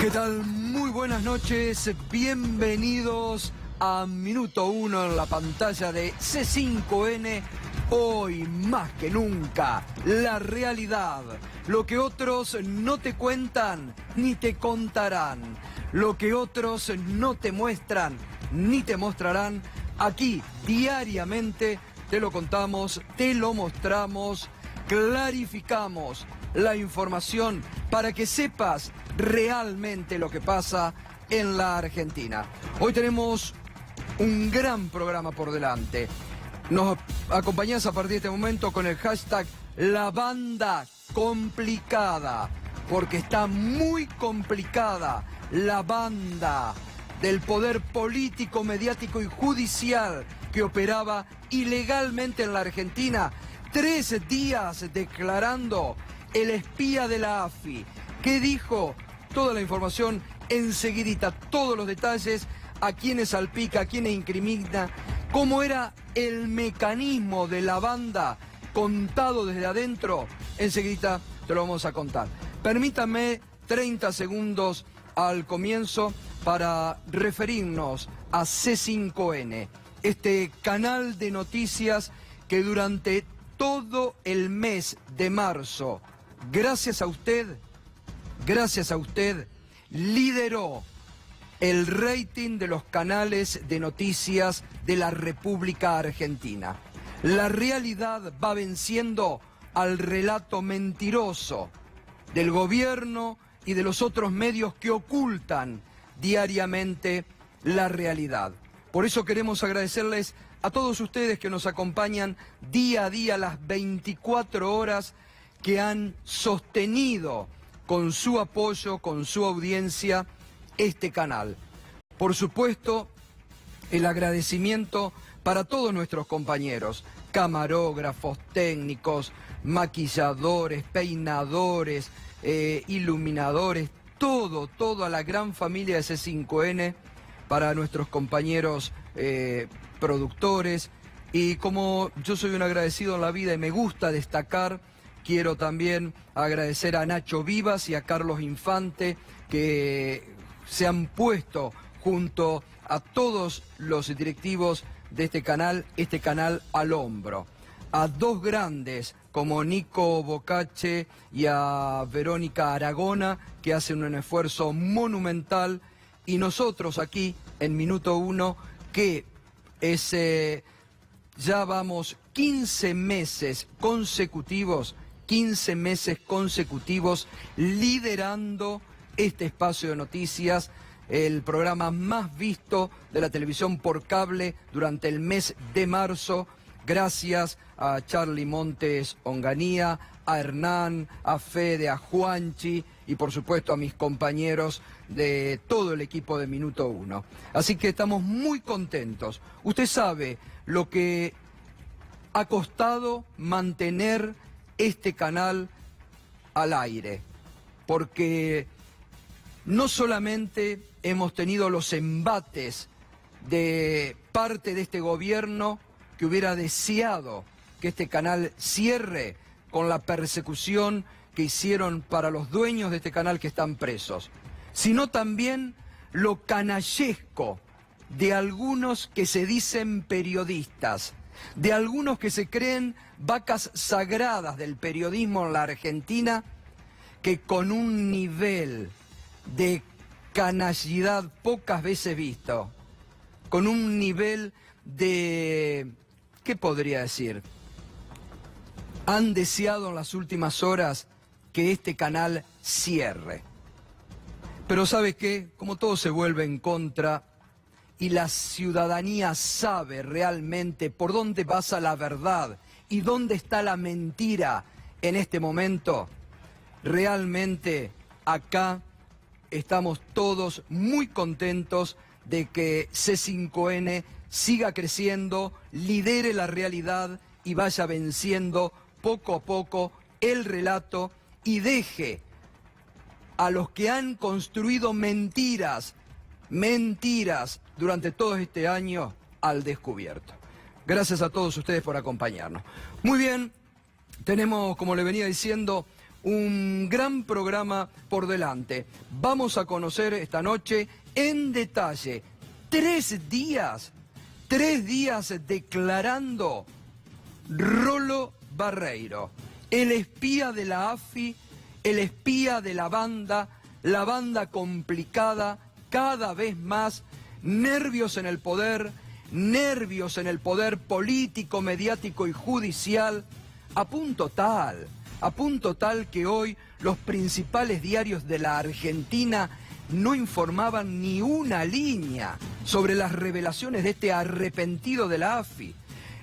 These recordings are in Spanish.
¿Qué tal? Muy buenas noches, bienvenidos a Minuto 1 en la pantalla de C5N. Hoy más que nunca, la realidad, lo que otros no te cuentan ni te contarán, lo que otros no te muestran ni te mostrarán, aquí diariamente te lo contamos, te lo mostramos, clarificamos la información para que sepas realmente lo que pasa en la Argentina. Hoy tenemos un gran programa por delante. Nos acompañás a partir de este momento con el hashtag La Banda Complicada, porque está muy complicada la banda del poder político, mediático y judicial que operaba ilegalmente en la Argentina. 3 días declarando el espía de la AFI. ¿Qué dijo? Toda la información enseguidita, todos los detalles, a quiénes salpica, a quiénes incrimina, cómo era el mecanismo de la banda contado desde adentro, enseguidita te lo vamos a contar. Permítame 30 segundos al comienzo para referirnos a C5N, este canal de noticias que durante todo el mes de marzo, gracias a usted, lideró el rating de los canales de noticias de la República Argentina. La realidad va venciendo al relato mentiroso del gobierno y de los otros medios que ocultan diariamente la realidad. Por eso queremos agradecerles a todos ustedes que nos acompañan día a día, las 24 horas que han sostenido con su apoyo, con su audiencia, este canal. Por supuesto, el agradecimiento para todos nuestros compañeros, camarógrafos, técnicos, maquilladores, peinadores, iluminadores, toda la gran familia de C5N, para nuestros compañeros productores. Y como yo soy un agradecido en la vida y me gusta destacar, quiero también agradecer a Nacho Vivas y a Carlos Infante, que se han puesto junto a todos los directivos de este canal al hombro. A dos grandes como Nico Bocache y a Verónica Aragona, que hacen un esfuerzo monumental, y nosotros aquí en Minuto 1, que es, ya vamos 15 meses consecutivos liderando este espacio de noticias, el programa más visto de la televisión por cable durante el mes de marzo, gracias a Charlie Montes Onganía, a Hernán, a Fede, a Juanchi y por supuesto a mis compañeros de todo el equipo de Minuto 1. Así que estamos muy contentos. Usted sabe lo que ha costado mantener este canal al aire, porque no solamente hemos tenido los embates de parte de este gobierno que hubiera deseado que este canal cierre con la persecución que hicieron para los dueños de este canal que están presos, sino también lo canallesco de algunos que se dicen periodistas, de algunos que se creen vacas sagradas del periodismo en la Argentina, que con un nivel de canallidad pocas veces visto, con un nivel de, ¿qué podría decir? Han deseado en las últimas horas que este canal cierre. Pero ¿sabe qué? Como todo se vuelve en contra y la ciudadanía sabe realmente por dónde pasa la verdad y dónde está la mentira en este momento, realmente acá estamos todos muy contentos de que C5N siga creciendo, lidere la realidad y vaya venciendo poco a poco el relato y deje a los que han construido mentiras durante todo este año al descubierto. Gracias a todos ustedes por acompañarnos. Muy bien, tenemos, como le venía diciendo, un gran programa por delante. Vamos a conocer esta noche en detalle 3 días declarando Rolo Barreiro, el espía de la AFI, el espía de la banda complicada, cada vez más, nervios en el poder político, mediático y judicial, a punto tal que hoy los principales diarios de la Argentina no informaban ni una línea sobre las revelaciones de este arrepentido de la AFI.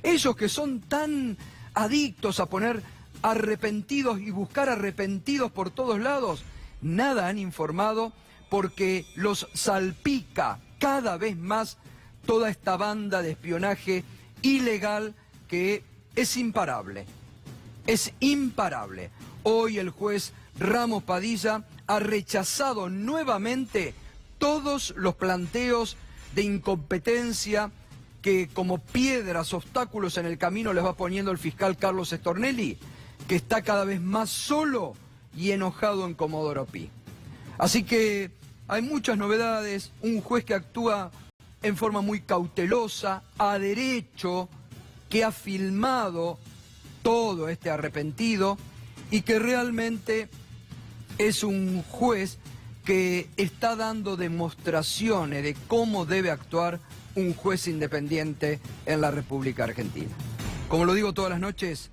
Ellos que son tan adictos a poner arrepentidos y buscar arrepentidos por todos lados, nada han informado porque los salpica cada vez más toda esta banda de espionaje ilegal que es imparable. Es imparable. Hoy el juez Ramos Padilla ha rechazado nuevamente todos los planteos de incompetencia que como piedras, obstáculos en el camino les va poniendo el fiscal Carlos Stornelli, que está cada vez más solo y enojado en Comodoro Pi. Así que hay muchas novedades, un juez que actúa en forma muy cautelosa, a derecho, que ha filmado todo este arrepentido y que realmente es un juez que está dando demostraciones de cómo debe actuar un juez independiente en la República Argentina. Como lo digo todas las noches,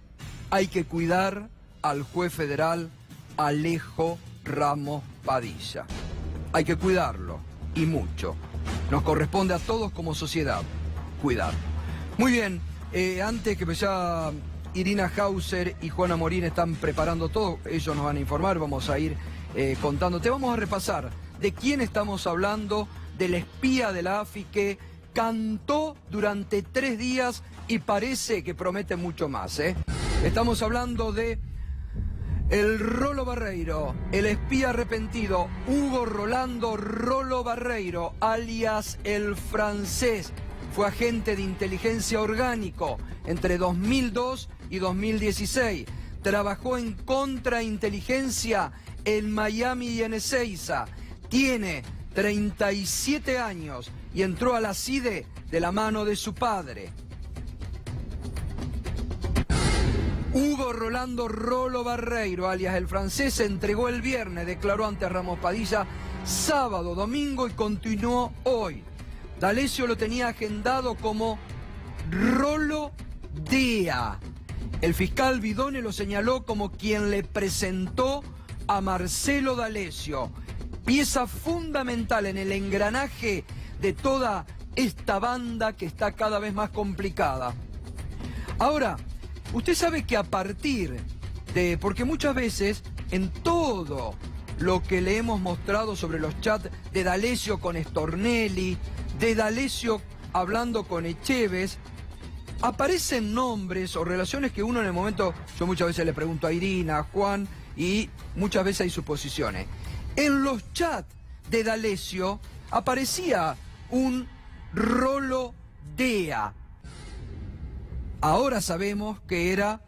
hay que cuidar al juez federal Alejo Ramos Padilla. Hay que cuidarlo, y mucho. Nos corresponde a todos como sociedad cuidar. Muy bien, antes que ya Irina Hauser y Juana Morín están preparando todo, ellos nos van a informar, vamos a ir contándote. Vamos a repasar de quién estamos hablando, del espía de la AFI que cantó durante 3 días y parece que promete mucho más. Estamos hablando de el Rolo Barreiro, el espía arrepentido, Hugo Rolando Rolo Barreiro, alias el francés. Fue agente de inteligencia orgánico entre 2002 y 2016. Trabajó en contrainteligencia en Miami y en Ezeiza. Tiene 37 años y entró a la CIDE de la mano de su padre. Hugo Rolando Rolo Barreiro, alias el francés, se entregó el viernes, declaró ante Ramos Padilla sábado, domingo y continuó hoy. D'Alessio lo tenía agendado como Rolo Dea. El fiscal Vidone lo señaló como quien le presentó a Marcelo D'Alessio, pieza fundamental en el engranaje de toda esta banda que está cada vez más complicada. Ahora, usted sabe que a partir de... porque muchas veces en todo lo que le hemos mostrado sobre los chats de D'Alessio con Stornelli, de D'Alessio hablando con Echevez, aparecen nombres o relaciones que uno en el momento... Yo muchas veces le pregunto a Irina, a Juan, y muchas veces hay suposiciones. En los chats de D'Alessio aparecía un Rolo Dea. Ahora sabemos que era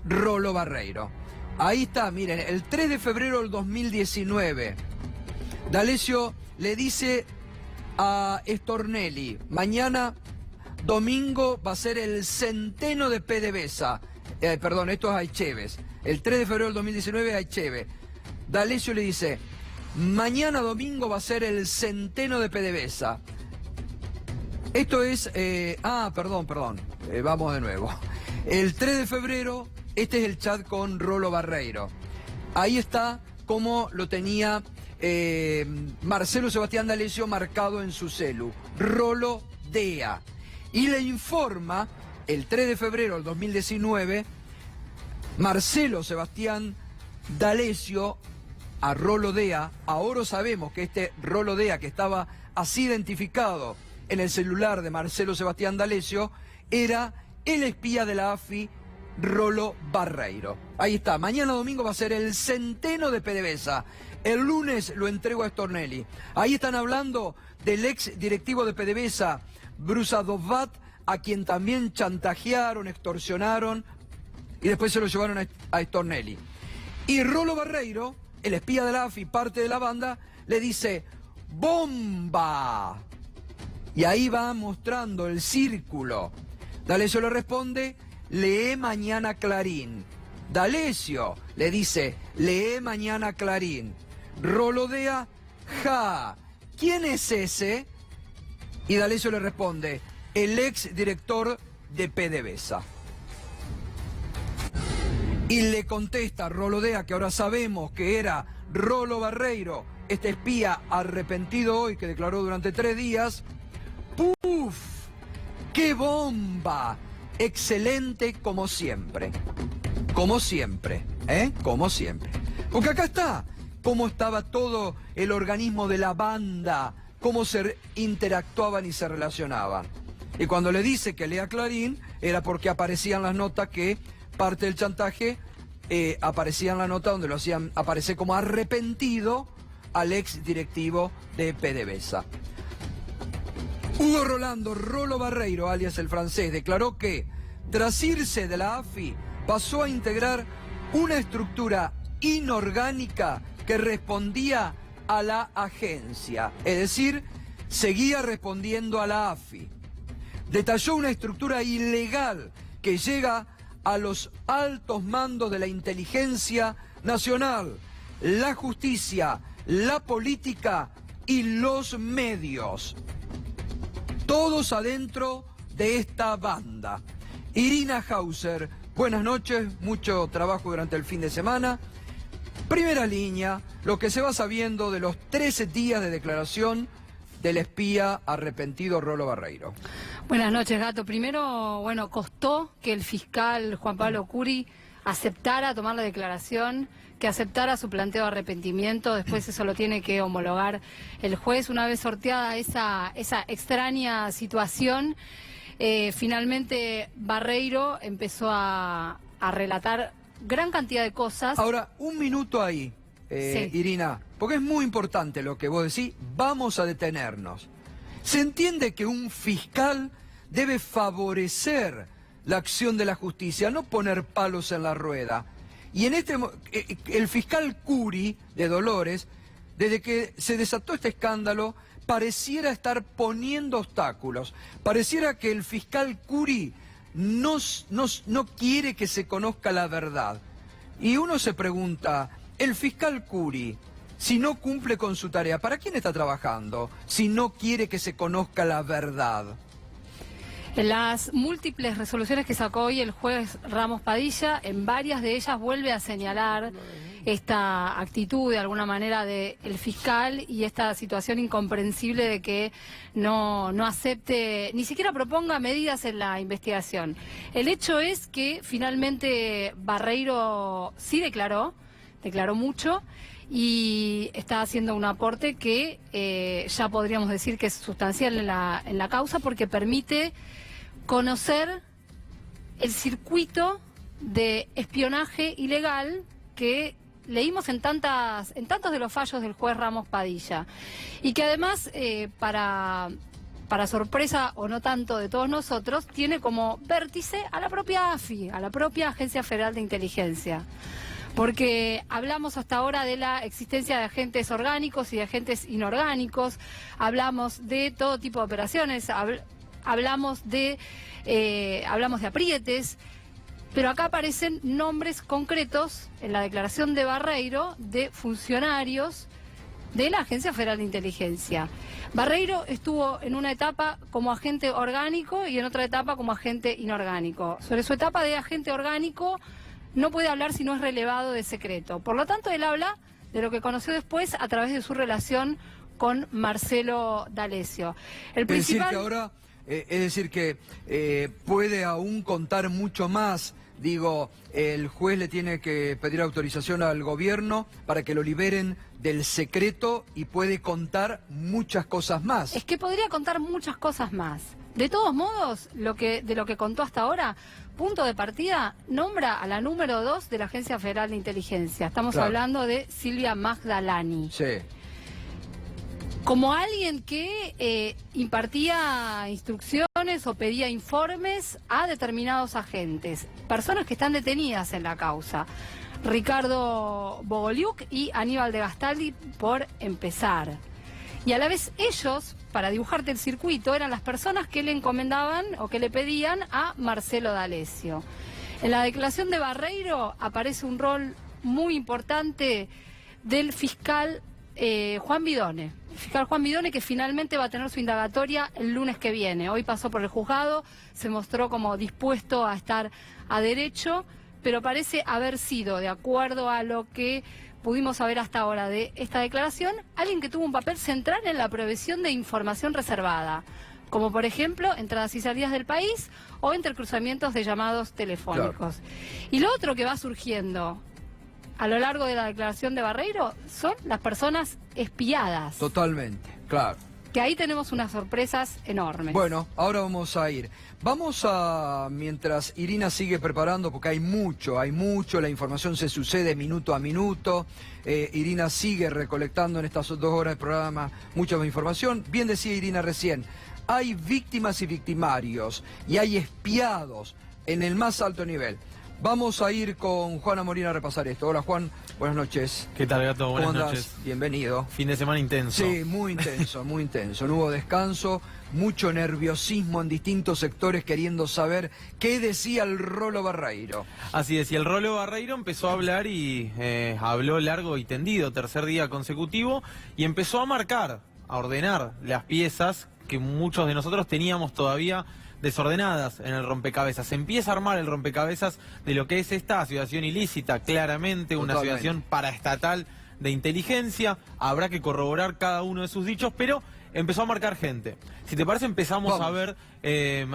Rolo Barreiro. Ahí está, miren, el 3 de febrero del 2019, D'Alessio le dice a Stornelli, mañana domingo va a ser el centeno de PDVSA. Perdón, esto es a Echevez. El 3 de febrero del 2019 a Echevez. D'Alessio le dice, mañana domingo va a ser el centeno de PDVSA. Esto es... perdón. Vamos de nuevo. El 3 de febrero, este es el chat con Rolo Barreiro. Ahí está como lo tenía Marcelo Sebastián D'Alessio marcado en su celu. Rolo Dea. Y le informa, el 3 de febrero del 2019, Marcelo Sebastián D'Alessio a Rolo Dea. Ahora sabemos que este Rolo Dea, que estaba así identificado en el celular de Marcelo Sebastián D'Alessio, era el espía de la AFI, Rolo Barreiro. Ahí está, mañana domingo va a ser el centeno de PDVSA. El lunes lo entrego a Stornelli. Ahí están hablando del ex directivo de PDVSA, Bruce Dovat, a quien también chantajearon, extorsionaron y después se lo llevaron a Stornelli. Y Rolo Barreiro, el espía de la AFI, parte de la banda, le dice, ¡bomba! Y ahí va mostrando el círculo. D'Alessio le responde, lee mañana Clarín. D'Alessio le dice, lee mañana Clarín. Rolodea, ja, ¿quién es ese? Y D'Alessio le responde, el ex director de PDVSA. Y le contesta Rolodea, que ahora sabemos que era Rolo Barreiro, este espía arrepentido hoy que declaró durante 3 días, ¡puf! ¡Qué bomba! Excelente como siempre. Como siempre, Como siempre. Porque acá está cómo estaba todo el organismo de la banda, cómo se interactuaban y se relacionaban. Y cuando le dice que lea Clarín, era porque aparecían las notas que parte del chantaje aparecía en la nota donde lo hacían aparecer como arrepentido al ex directivo de PDVSA. Hugo Rolando Rolo Barreiro, alias el francés, declaró que tras irse de la AFI pasó a integrar una estructura inorgánica que respondía a la agencia, es decir, seguía respondiendo a la AFI. Detalló una estructura ilegal que llega a los altos mandos de la inteligencia nacional, la justicia, la política y los medios. Todos adentro de esta banda. Irina Hauser, buenas noches, mucho trabajo durante el fin de semana. Primera línea, lo que se va sabiendo de los 13 días de declaración del espía arrepentido Rolo Barreiro. Buenas noches, Gato. Primero, bueno, costó que el fiscal Juan Pablo Curi aceptara tomar la declaración, que aceptara su planteo de arrepentimiento. Después eso lo tiene que homologar el juez. Una vez sorteada esa extraña situación, finalmente Barreiro empezó a relatar gran cantidad de cosas. Ahora, un minuto ahí, sí. Irina, porque es muy importante lo que vos decís. Vamos a detenernos. Se entiende que un fiscal debe favorecer la acción de la justicia, no poner palos en la rueda. Y en el fiscal Curi de Dolores, desde que se desató este escándalo, pareciera estar poniendo obstáculos. Pareciera que el fiscal Curi no quiere que se conozca la verdad. Y uno se pregunta, el fiscal Curi, si no cumple con su tarea, ¿para quién está trabajando? Si no quiere que se conozca la verdad. En las múltiples resoluciones que sacó hoy el juez Ramos Padilla, en varias de ellas vuelve a señalar esta actitud de alguna manera del fiscal y esta situación incomprensible de que no acepte, ni siquiera proponga medidas en la investigación. El hecho es que finalmente Barreiro sí declaró mucho y está haciendo un aporte que ya podríamos decir que es sustancial en la causa, porque permite conocer el circuito de espionaje ilegal que leímos en tantos de los fallos del juez Ramos Padilla, y que además, para sorpresa o no tanto de todos nosotros, tiene como vértice a la propia AFI, a la propia Agencia Federal de Inteligencia. Porque hablamos hasta ahora de la existencia de agentes orgánicos y de agentes inorgánicos, hablamos de todo tipo de operaciones, hablamos de aprietes, pero acá aparecen nombres concretos en la declaración de Barreiro de funcionarios de la Agencia Federal de Inteligencia. Barreiro estuvo en una etapa como agente orgánico y en otra etapa como agente inorgánico. Sobre su etapa de agente orgánico no puede hablar si no es relevado de secreto. Por lo tanto, él habla de lo que conoció después a través de su relación con Marcelo D'Alessio. El principal... Es decir que puede aún contar mucho más. Digo, el juez le tiene que pedir autorización al gobierno para que lo liberen del secreto y puede contar muchas cosas más. Es que podría contar muchas cosas más. De todos modos, de lo que contó hasta ahora, punto de partida, nombra a la número 2 de la Agencia Federal de Inteligencia. Estamos hablando de Silvia Magdalani. Sí. como alguien que impartía instrucciones o pedía informes a determinados agentes, personas que están detenidas en la causa. Ricardo Bogoliuk y Aníbal de Gastaldi, por empezar. Y a la vez ellos, para dibujarte el circuito, eran las personas que le encomendaban o que le pedían a Marcelo D'Alessio. En la declaración de Barreiro aparece un rol muy importante del fiscal Juan Bidone. El fiscal Juan Bidone, que finalmente va a tener su indagatoria el lunes que viene. Hoy pasó por el juzgado, se mostró como dispuesto a estar a derecho, pero parece haber sido, de acuerdo a lo que pudimos saber hasta ahora de esta declaración, alguien que tuvo un papel central en la provisión de información reservada, como por ejemplo entradas y salidas del país o intercruzamientos de llamados telefónicos. Claro. Y lo otro que va surgiendo a lo largo de la declaración de Barreiro son las personas espiadas. Totalmente, claro. Que ahí tenemos unas sorpresas enormes. Bueno, ahora vamos a ir. Vamos a, mientras Irina sigue preparando, porque hay mucho, la información se sucede minuto a minuto. Irina sigue recolectando en estas 2 horas de programa mucha más información. Bien decía Irina recién, hay víctimas y victimarios, y hay espiados en el más alto nivel. Vamos a ir con Juana Molina a repasar esto. Hola Juan, buenas noches. ¿Qué tal, Gato? Buenas noches. Bienvenido. Fin de semana intenso. Sí, muy intenso, muy intenso. No hubo descanso, mucho nerviosismo en distintos sectores queriendo saber qué decía el Rolo Barreiro. Así es, y el Rolo Barreiro empezó a hablar y habló largo y tendido, tercer día consecutivo, y empezó a marcar, a ordenar las piezas que muchos de nosotros teníamos todavía desordenadas en el rompecabezas. Se empieza a armar el rompecabezas de lo que es esta asociación ilícita, claramente una asociación paraestatal de inteligencia. Habrá que corroborar cada uno de sus dichos, pero empezó a marcar gente. Si te parece, empezamos a ver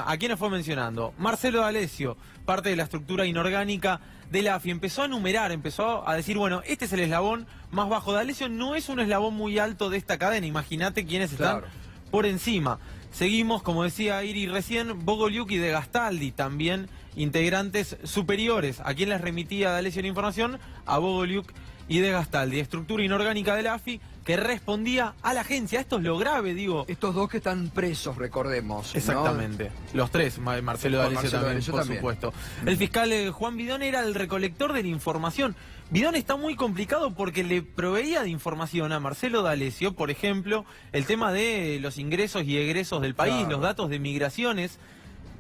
a quiénes fue mencionando. Marcelo D'Alessio, parte de la estructura inorgánica de la AFI, empezó a enumerar, empezó a decir, bueno, este es el eslabón más bajo. D'Alessio no es un eslabón muy alto de esta cadena, imagínate quiénes están por encima. Seguimos, como decía Iri recién, Bogoliuk y de Gastaldi, también integrantes superiores. ¿A quién les remitía D'Alessio la información? A Bogoliuk y de Gastaldi, estructura inorgánica de la AFI, que respondía a la agencia. Esto es lo grave, digo. Estos dos que están presos, recordemos. Exactamente. ¿No? Los tres, Marcelo D'Alessio también, por supuesto. El fiscal Juan Bidone era el recolector de la información. Bidone está muy complicado porque le proveía de información a Marcelo D'Alessio, por ejemplo, el tema de los ingresos y egresos del país, los datos de migraciones,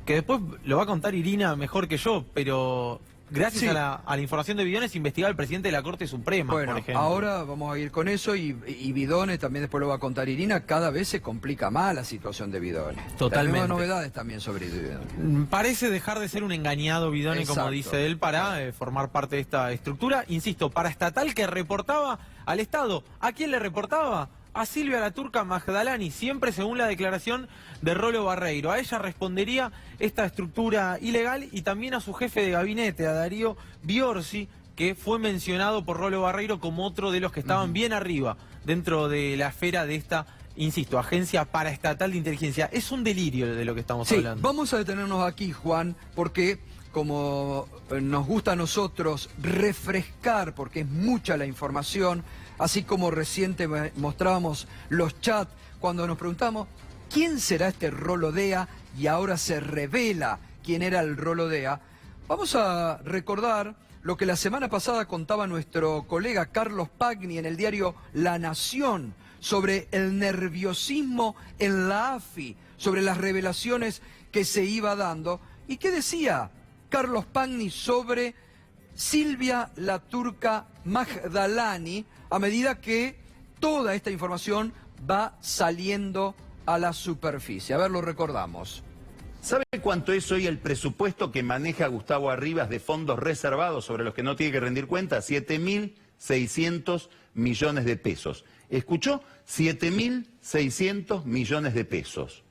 que después lo va a contar Irina mejor que yo, pero gracias a la información de Bidone se investigaba el presidente de la Corte Suprema, por ejemplo. Ahora vamos a ir con eso y Bidone, también después lo va a contar Irina, cada vez se complica más la situación de Bidone. Totalmente. Hay nuevas novedades también sobre Bidone. Parece dejar de ser un engañado Bidone, como dice él, para formar parte de esta estructura, insisto, paraestatal que reportaba al Estado. ¿A quién le reportaba? A Silvia la Turca Magdalani, siempre según la declaración de Rolo Barreiro. A ella respondería esta estructura ilegal y también a su jefe de gabinete, a Darío Biorsi, que fue mencionado por Rolo Barreiro como otro de los que estaban bien arriba dentro de la esfera de esta, insisto, agencia paraestatal de inteligencia. Es un delirio de lo que estamos hablando. Vamos a detenernos aquí, Juan, porque como nos gusta a nosotros refrescar, porque es mucha la información, así como reciente mostrábamos los chats cuando nos preguntamos ¿quién será este Rolo Dea? Y ahora se revela quién era el Rolo Dea. Vamos a recordar lo que la semana pasada contaba nuestro colega Carlos Pagni en el diario La Nación sobre el nerviosismo en la AFI, sobre las revelaciones que se iba dando. ¿Y qué decía Carlos Pagni sobre Silvia la Turca Magdalani a medida que toda esta información va saliendo a la superficie? A ver, lo recordamos. ¿Sabe cuánto es hoy el presupuesto que maneja Gustavo Arribas de fondos reservados sobre los que no tiene que rendir cuenta? 7.600 millones de pesos. ¿Escuchó? 7.600 millones de pesos.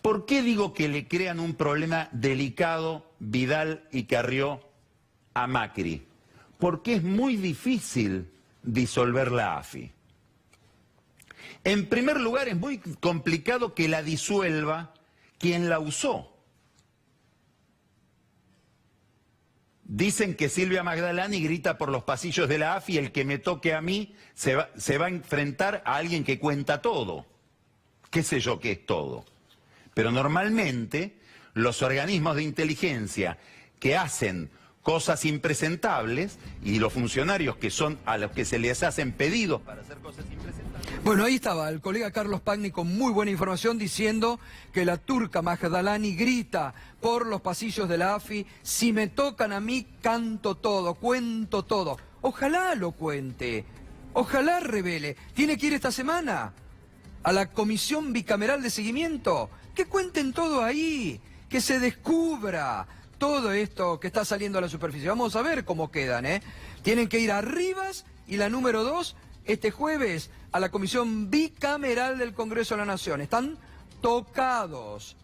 ¿Por qué digo que le crean un problema delicado Vidal y Carrió a Macri? Porque es muy difícil disolver la AFI. En primer lugar, es muy complicado que la disuelva quien la usó. Dicen que Silvia Magdalani grita por los pasillos de la AFI, el que me toque a mí se va a enfrentar a alguien que cuenta todo. ¿Qué sé yo qué es todo? Pero normalmente los organismos de inteligencia que hacen cosas impresentables y los funcionarios que son a los que se les hacen pedidos para hacer cosas impresentables. Bueno, ahí estaba el colega Carlos Pagni con muy buena información diciendo que la turca Magdalani grita por los pasillos de la AFI: si me tocan a mí, canto todo, cuento todo. Ojalá lo cuente, ojalá revele. ¿Tiene que ir esta semana a la Comisión Bicameral de Seguimiento? Que cuenten todo ahí, que se descubra todo esto que está saliendo a la superficie. Vamos a ver cómo quedan, ¿eh? Tienen que ir a Rivas y la número 2 este jueves a la Comisión Bicameral del Congreso de la Nación. Están tocados,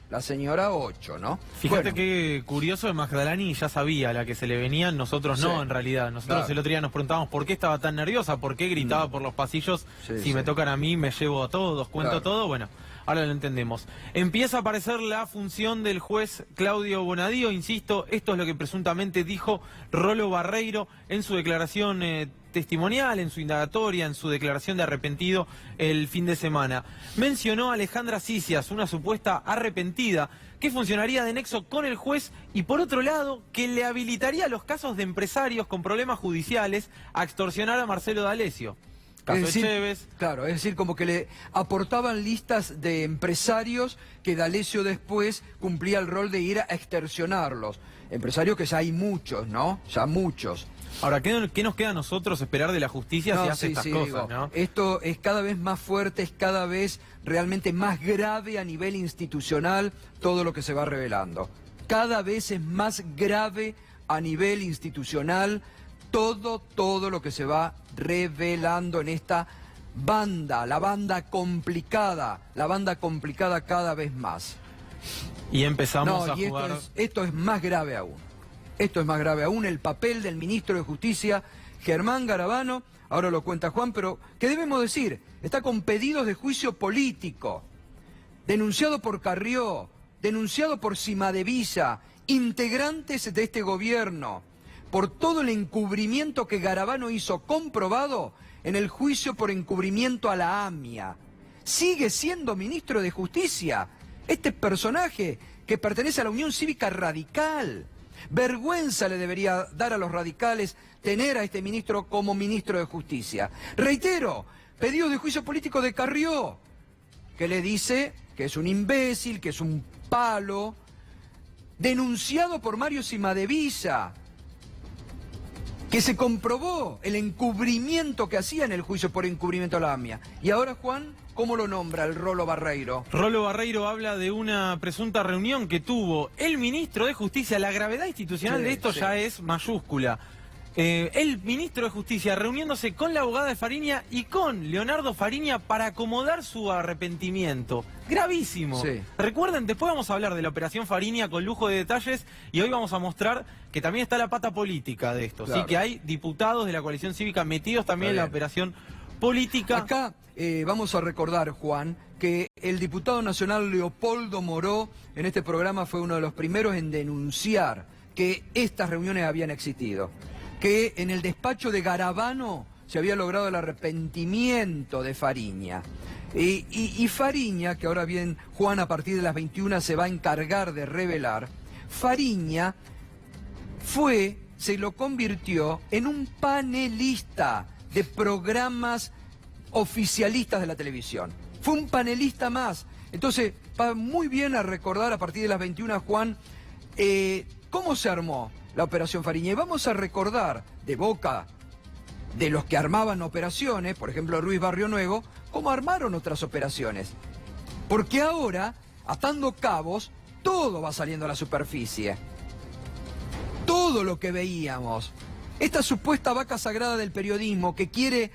la señora 8, ¿no? Fíjate Bueno, qué curioso, de Magdalani ya sabía la que se le venían, nosotros no, sí, en realidad. Nosotros claro. el otro día nos preguntábamos por qué estaba tan nerviosa, por qué gritaba por los pasillos, Sí, si sí. me tocan a mí me llevo a todos, cuento Claro. todo, bueno, ahora lo entendemos. Empieza a aparecer la función del juez Claudio Bonadío, insisto, esto es lo que presuntamente dijo Rolo Barreiro en su declaración testimonial, en su indagatoria, en su declaración de arrepentido el fin de semana. Mencionó a Alejandra Sicias, una supuesta arrepentida, que funcionaría de nexo con el juez y, por otro lado, que le habilitaría los casos de empresarios con problemas judiciales a extorsionar a Marcelo D'Alessio. Caso es decir, Echeves. claro, es decir, como que le aportaban listas de empresarios que D'Alessio después cumplía el rol de ir a extorsionarlos. Empresarios que ya hay muchos, ¿no? Ya muchos. Ahora, ¿qué nos queda a nosotros esperar de la justicia si hace estas cosas, digo, ¿no? esto es cada vez más fuerte, es cada vez realmente más grave a nivel institucional todo lo que se va revelando. Cada vez es más grave a nivel institucional todo lo que se va revelando en esta banda, la banda complicada cada vez más. Y empezamos a Y jugar... esto es más grave aún. Esto es más grave aún, el papel del ministro de Justicia, Germán Garabano, ahora lo cuenta Juan, pero ¿qué debemos decir? Está con pedidos de juicio político, denunciado por Carrió, denunciado por Cimadevilla, integrantes de este gobierno, por todo el encubrimiento que Garabano hizo comprobado en el juicio por encubrimiento a la AMIA. Sigue siendo ministro de Justicia, este personaje que pertenece a la Unión Cívica Radical. Vergüenza le debería dar a los radicales tener a este ministro como ministro de Justicia. Reitero, pedido de juicio político de Carrió, que le dice que es un imbécil, que es un palo, denunciado por Mario Cimadevilla, que se comprobó el encubrimiento que hacía en el juicio por encubrimiento a la AMIA. Y ahora, Juan, ¿cómo lo nombra el Rolo Barreiro? Rolo Barreiro habla de una presunta reunión que tuvo el ministro de Justicia. La gravedad institucional Sí, de esto sí. ya es mayúscula. El ministro de Justicia reuniéndose con la abogada de Fariña y con Leonardo Fariña para acomodar su arrepentimiento. Gravísimo. Sí. Recuerden, después vamos a hablar de la operación Fariña con lujo de detalles y hoy vamos a mostrar que también está la pata política de esto. Claro. Sí, que hay diputados de la coalición cívica metidos también en Está la bien. operación política. Acá vamos a recordar, Juan, que el diputado nacional Leopoldo Moró en este programa fue uno de los primeros en denunciar que estas reuniones habían existido, que en el despacho de Garabano se había logrado el arrepentimiento de Fariña. Y Fariña, que ahora bien Juan a partir de las 21 se va a encargar de revelar, Fariña se lo convirtió en un panelista de programas oficialistas de la televisión. Fue un panelista más. Entonces, va muy bien a recordar a partir de las 21, Juan, cómo se armó la operación Fariña. Y vamos a recordar de boca de los que armaban operaciones, por ejemplo Ruiz Barrio Nuevo, cómo armaron otras operaciones. Porque ahora, atando cabos, todo va saliendo a la superficie. Todo lo que veíamos. Esta supuesta vaca sagrada del periodismo que quiere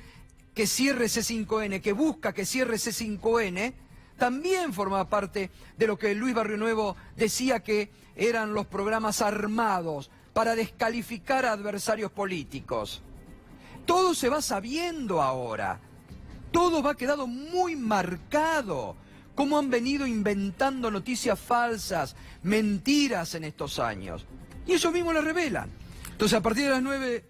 que cierre C5N, que busca que cierre C5N, también formaba parte de lo que Luis Barrio Nuevo decía que eran los programas armados para descalificar a adversarios políticos. Todo se va sabiendo ahora. Todo va quedando muy marcado. cómo han venido inventando noticias falsas, mentiras en estos años. Y eso mismo lo revelan. Entonces, a partir de las 9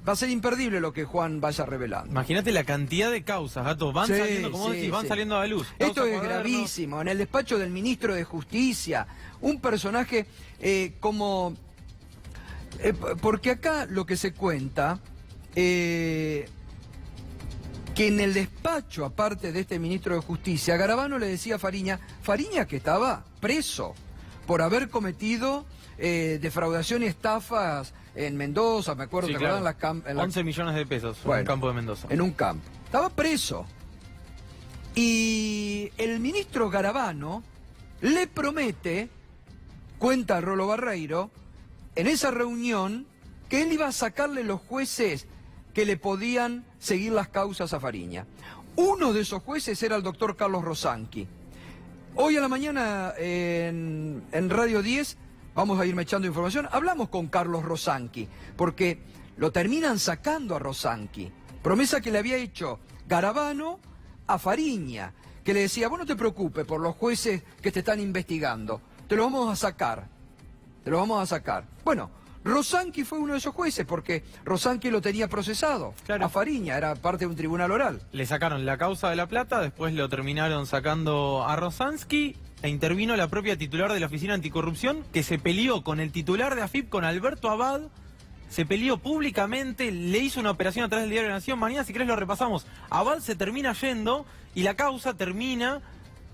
va a ser imperdible lo que Juan vaya revelando. Imagínate la cantidad de causas, Gato, van saliendo, como decís, van saliendo a la luz. Esto es gravísimo. En el despacho del ministro de Justicia, un personaje porque acá lo que se cuenta, que en el despacho, aparte de este ministro de Justicia, Garabano le decía a Fariña que estaba preso por haber cometido defraudación y estafas en Mendoza, me acuerdo, sí, ¿te claro. acuerdan? 11 millones de pesos en un campo de Mendoza. En un campo. Estaba preso. Y el ministro Garabano le promete, cuenta Rolo Barreiro, en esa reunión, que él iba a sacarle los jueces que le podían seguir las causas a Fariña. Uno de esos jueces era el doctor Carlos Rosanqui. Hoy a la mañana en Radio 10, vamos a irme echando información, hablamos con Carlos Rosanqui, porque lo terminan sacando a Rosanqui. Promesa que le había hecho Garabano a Fariña, que le decía, vos no te preocupes por los jueces que te están investigando, te lo vamos a sacar, te lo vamos a sacar. Bueno, Rosanqui fue uno de esos jueces, porque Rosanqui lo tenía procesado, claro, a Fariña, era parte de un tribunal oral. Le sacaron la causa de La Plata, después lo terminaron sacando a Rosanqui, e intervino la propia titular de la Oficina Anticorrupción, que se peleó con el titular de AFIP, con Alberto Abad, se peleó públicamente, le hizo una operación a través del Diario de la Nación. Mañana, si querés, lo repasamos. Abad se termina yendo y la causa termina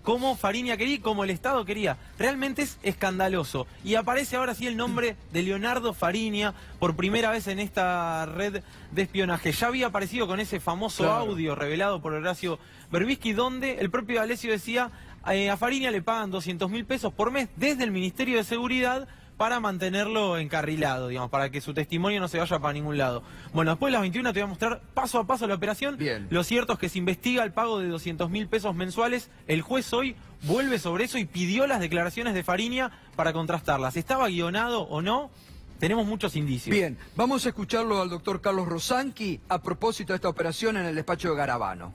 como Fariña quería, como el Estado quería. Realmente es escandaloso. Y aparece ahora sí el nombre de Leonardo Fariña por primera vez en esta red de espionaje. Ya había aparecido con ese famoso audio revelado por Horacio Berbisky, donde el propio Alessio decía, a Fariña le pagan 200.000 pesos por mes desde el Ministerio de Seguridad para mantenerlo encarrilado, digamos, para que su testimonio no se vaya para ningún lado. Bueno, después de las 21 te voy a mostrar paso a paso la operación. Bien. Lo cierto es que se investiga el pago de 200.000 pesos mensuales. El juez hoy vuelve sobre eso y pidió las declaraciones de Fariña para contrastarlas. ¿Estaba guionado o no? Tenemos muchos indicios. Bien, vamos a escucharlo al doctor Carlos Rosanqui a propósito de esta operación en el despacho de Garabano.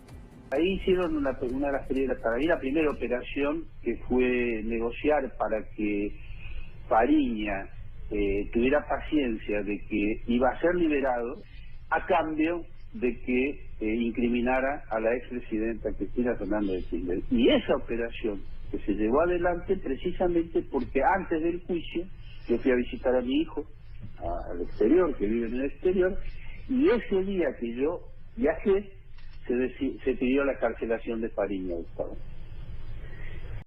Ahí hicieron una de las primeras, para mí la primera operación, que fue negociar para que Fariña tuviera paciencia de que iba a ser liberado a cambio de que incriminara a la expresidenta Cristina Fernández de Kirchner. Y esa operación que se llevó adelante precisamente porque antes del juicio yo fui a visitar a mi hijo al exterior, que vive en el exterior, y ese día que yo viajé se pidió la carcelación de Fariña, Gustavo.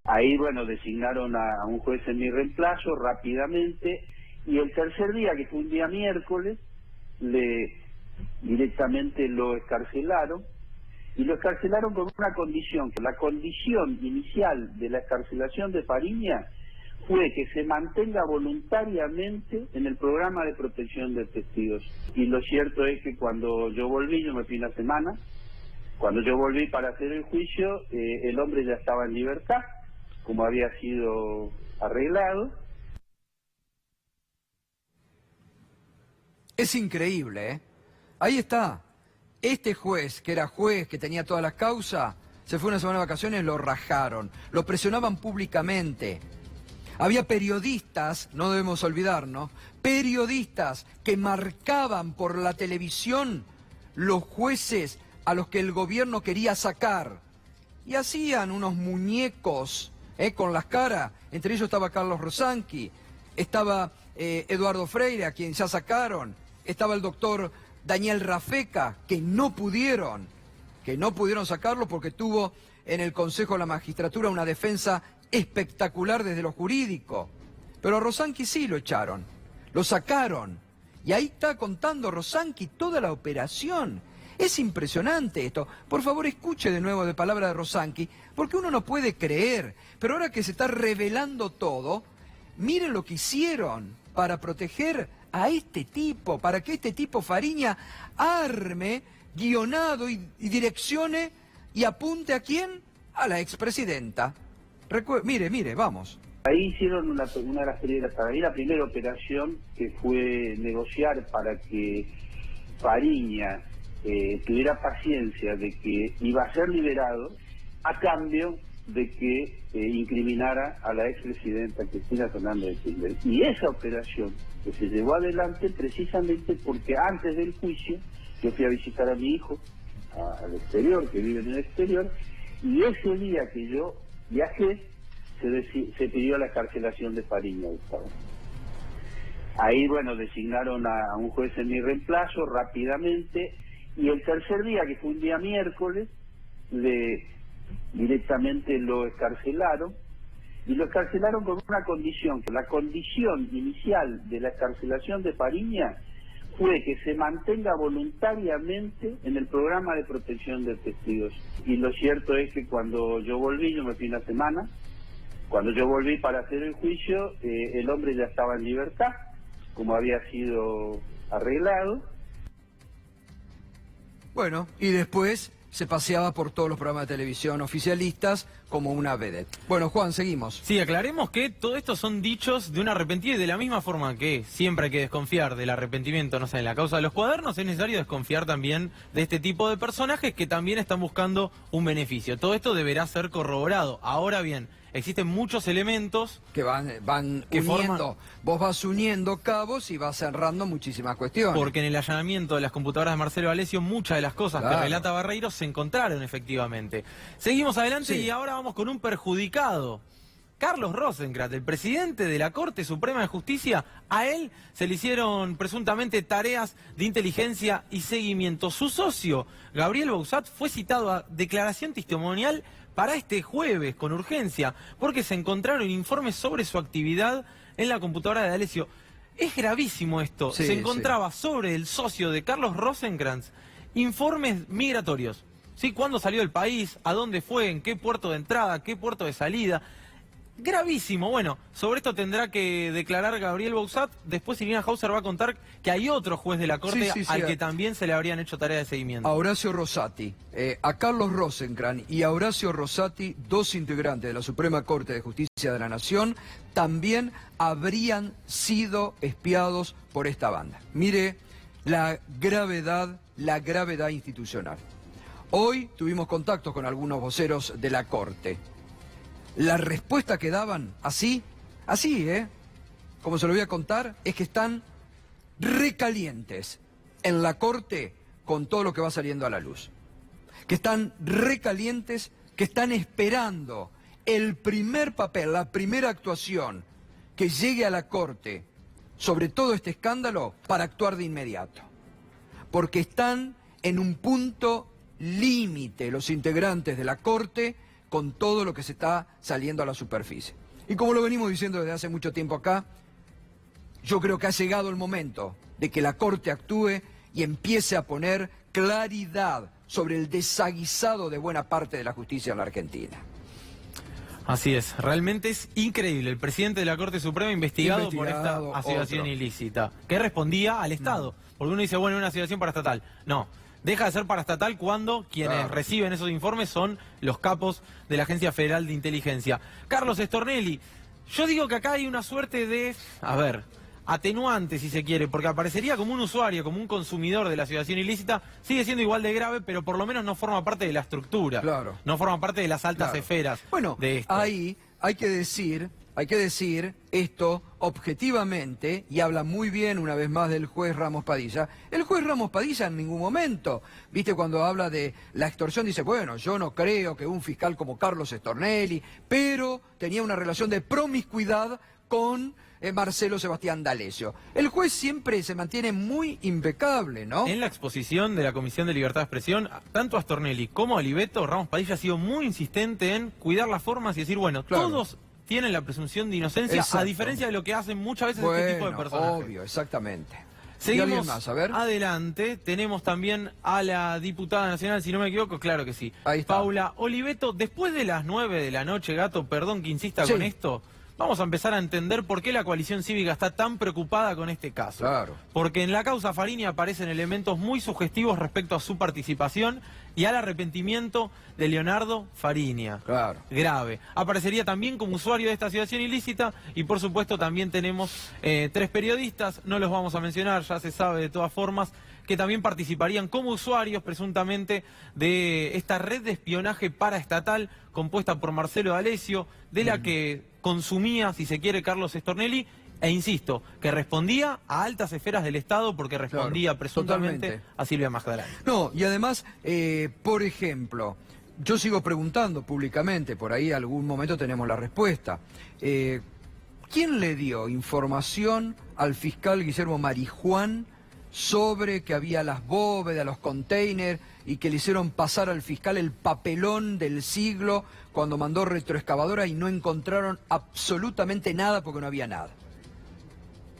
Ahí, bueno, designaron a un juez en mi reemplazo rápidamente, y el tercer día, que fue un día miércoles, directamente lo excarcelaron, y lo excarcelaron con una condición, que la condición inicial de la excarcelación de Fariña fue que se mantenga voluntariamente en el programa de protección de testigos. Y lo cierto es que cuando yo volví, yo me fui una semana, cuando yo volví para hacer el juicio, el hombre ya estaba en libertad, como había sido arreglado. Es increíble, ¿eh? Ahí está. Este juez, que era juez, que tenía todas las causas, se fue una semana de vacaciones, lo rajaron, lo presionaban públicamente. Había periodistas, no debemos olvidarnos, periodistas que marcaban por la televisión los jueces a los que el gobierno quería sacar. Y hacían unos muñecos con las caras. Entre ellos estaba Carlos Rosanqui, estaba Eduardo Freire, a quien ya sacaron, estaba el doctor Daniel Rafeca, que no pudieron sacarlo porque tuvo en el Consejo de la Magistratura una defensa espectacular desde lo jurídico. Pero a Rosanqui sí lo echaron, lo sacaron. Y ahí está contando Rosanqui toda la operación. Es impresionante esto. Por favor, escuche de nuevo de palabra de Rosanqui, porque uno no puede creer. Pero ahora que se está revelando todo, miren lo que hicieron para proteger a este tipo, para que este tipo Fariña arme, guionado y direccione y apunte ¿a quién? A la expresidenta. Mire, vamos. Ahí hicieron una de las primeras, para mí la primera operación, que fue negociar para que Fariña tuviera paciencia de que iba a ser liberado a cambio de que incriminara a la expresidenta Cristina Fernández de Kirchner. Y esa operación que se llevó adelante precisamente porque antes del juicio yo fui a visitar a mi hijo al exterior, que vive en el exterior, y ese día que yo viajé se pidió la excarcelación de Fariña, Gustavo. Ahí, bueno, designaron a un juez en mi reemplazo rápidamente, y el tercer día, que fue un día miércoles, directamente lo excarcelaron, y lo excarcelaron con una condición, que la condición inicial de la excarcelación de Fariña fue que se mantenga voluntariamente en el programa de protección de testigos. Y lo cierto es que cuando yo volví, yo me fui una semana, cuando yo volví para hacer el juicio, el hombre ya estaba en libertad, como había sido arreglado. Bueno, y después se paseaba por todos los programas de televisión oficialistas como una vedette. Bueno, Juan, seguimos. Sí, aclaremos que todo esto son dichos de un arrepentido, y de la misma forma que siempre hay que desconfiar del arrepentimiento, no sé, en la causa de los cuadernos, es necesario desconfiar también de este tipo de personajes que también están buscando un beneficio. Todo esto deberá ser corroborado. Ahora bien, existen muchos elementos Que van que uniendo, vos vas uniendo cabos y vas cerrando muchísimas cuestiones. porque en el allanamiento de las computadoras de Marcelo Alessio muchas de las cosas Claro. que relata Barreiro se encontraron efectivamente. Seguimos adelante Sí. y ahora vamos con un perjudicado. Carlos Rosenkrantz, el presidente de la Corte Suprema de Justicia, a él se le hicieron presuntamente tareas de inteligencia y seguimiento. Su socio, Gabriel Bausat, fue citado a declaración testimonial para este jueves con urgencia, porque se encontraron informes sobre su actividad en la computadora de Alessio. Es gravísimo esto. Sí, se encontraba sobre el socio de Carlos Rosenkrantz informes migratorios. ¿Sí? ¿Cuándo salió del país? ¿A dónde fue? ¿En qué puerto de entrada? ¿Qué puerto de salida? Gravísimo. Bueno, sobre esto tendrá que declarar Gabriel Bausat. Después Irina Hauser va a contar que hay otro juez de la Corte Sí, al que también se le habrían hecho tareas de seguimiento. A Horacio Rosati, a Carlos Rosenkrantz y a Horacio Rosati, dos integrantes de la Suprema Corte de Justicia de la Nación, también habrían sido espiados por esta banda. Mire la gravedad institucional. Hoy tuvimos contactos con algunos voceros de la Corte. La respuesta que daban, así, como se lo voy a contar, es que están recalientes en la Corte con todo lo que va saliendo a la luz. Que están recalientes, que están esperando el primer papel, la primera actuación que llegue a la Corte sobre todo este escándalo para actuar de inmediato. Porque están en un punto límite los integrantes de la Corte con todo lo que se está saliendo a la superficie. Y como lo venimos diciendo desde hace mucho tiempo acá, yo creo que ha llegado el momento de que la Corte actúe y empiece a poner claridad sobre el desaguisado de buena parte de la justicia en la Argentina. Así es, realmente es increíble. El presidente de la Corte Suprema investigado por esta asociación otro. ilícita, que respondía al Estado. Porque uno dice, bueno, una asociación paraestatal. No, deja de ser paraestatal cuando quienes reciben esos informes son los capos de la Agencia Federal de Inteligencia. Carlos Stornelli, yo digo que acá hay una suerte de, atenuante si se quiere, porque aparecería como un usuario, como un consumidor de la asociación ilícita, sigue siendo igual de grave, pero por lo menos no forma parte de la estructura. Claro. No forma parte de las altas esferas. Bueno, de esto. ahí hay que decir esto objetivamente, y habla muy bien una vez más del juez Ramos Padilla. El juez Ramos Padilla en ningún momento, viste, cuando habla de la extorsión, dice, bueno, yo no creo que un fiscal como Carlos Stornelli, pero tenía una relación de promiscuidad con Marcelo Sebastián D'Alessio. El juez siempre se mantiene muy impecable, ¿no? En la exposición de la Comisión de Libertad de Expresión, tanto a Stornelli como a Oliveto, Ramos Padilla ha sido muy insistente en cuidar las formas y decir, bueno, Claro. todos tienen la presunción de inocencia, Exacto. a diferencia de lo que hacen muchas veces este tipo de personajes. obvio, exactamente. ¿Y Seguimos alguien más? A ver. adelante, tenemos también a la diputada nacional, si no me equivoco, claro que sí. Ahí está. Paula Oliveto, después de las 9 de la noche, Gato, perdón que insista Sí. con esto, vamos a empezar a entender por qué la coalición cívica está tan preocupada con este caso. Claro. Porque en la causa Fariña aparecen elementos muy sugestivos respecto a su participación y al arrepentimiento de Leonardo Fariña. Claro. Grave. Aparecería también como usuario de esta asociación ilícita y por supuesto también tenemos 3 periodistas, no los vamos a mencionar, ya se sabe de todas formas que también participarían como usuarios presuntamente de esta red de espionaje paraestatal compuesta por Marcelo D'Alessio, de la que consumía, si se quiere, Carlos Stornelli, e insisto, que respondía a altas esferas del Estado porque respondía presuntamente totalmente a Silvia Magdalani. No, y además, por ejemplo, yo sigo preguntando públicamente, por ahí algún momento tenemos la respuesta. ¿Quién le dio información al fiscal Guillermo Marijuán sobre que había las bóvedas, los containers, y que le hicieron pasar al fiscal el papelón del siglo cuando mandó retroexcavadora y no encontraron absolutamente nada porque no había nada?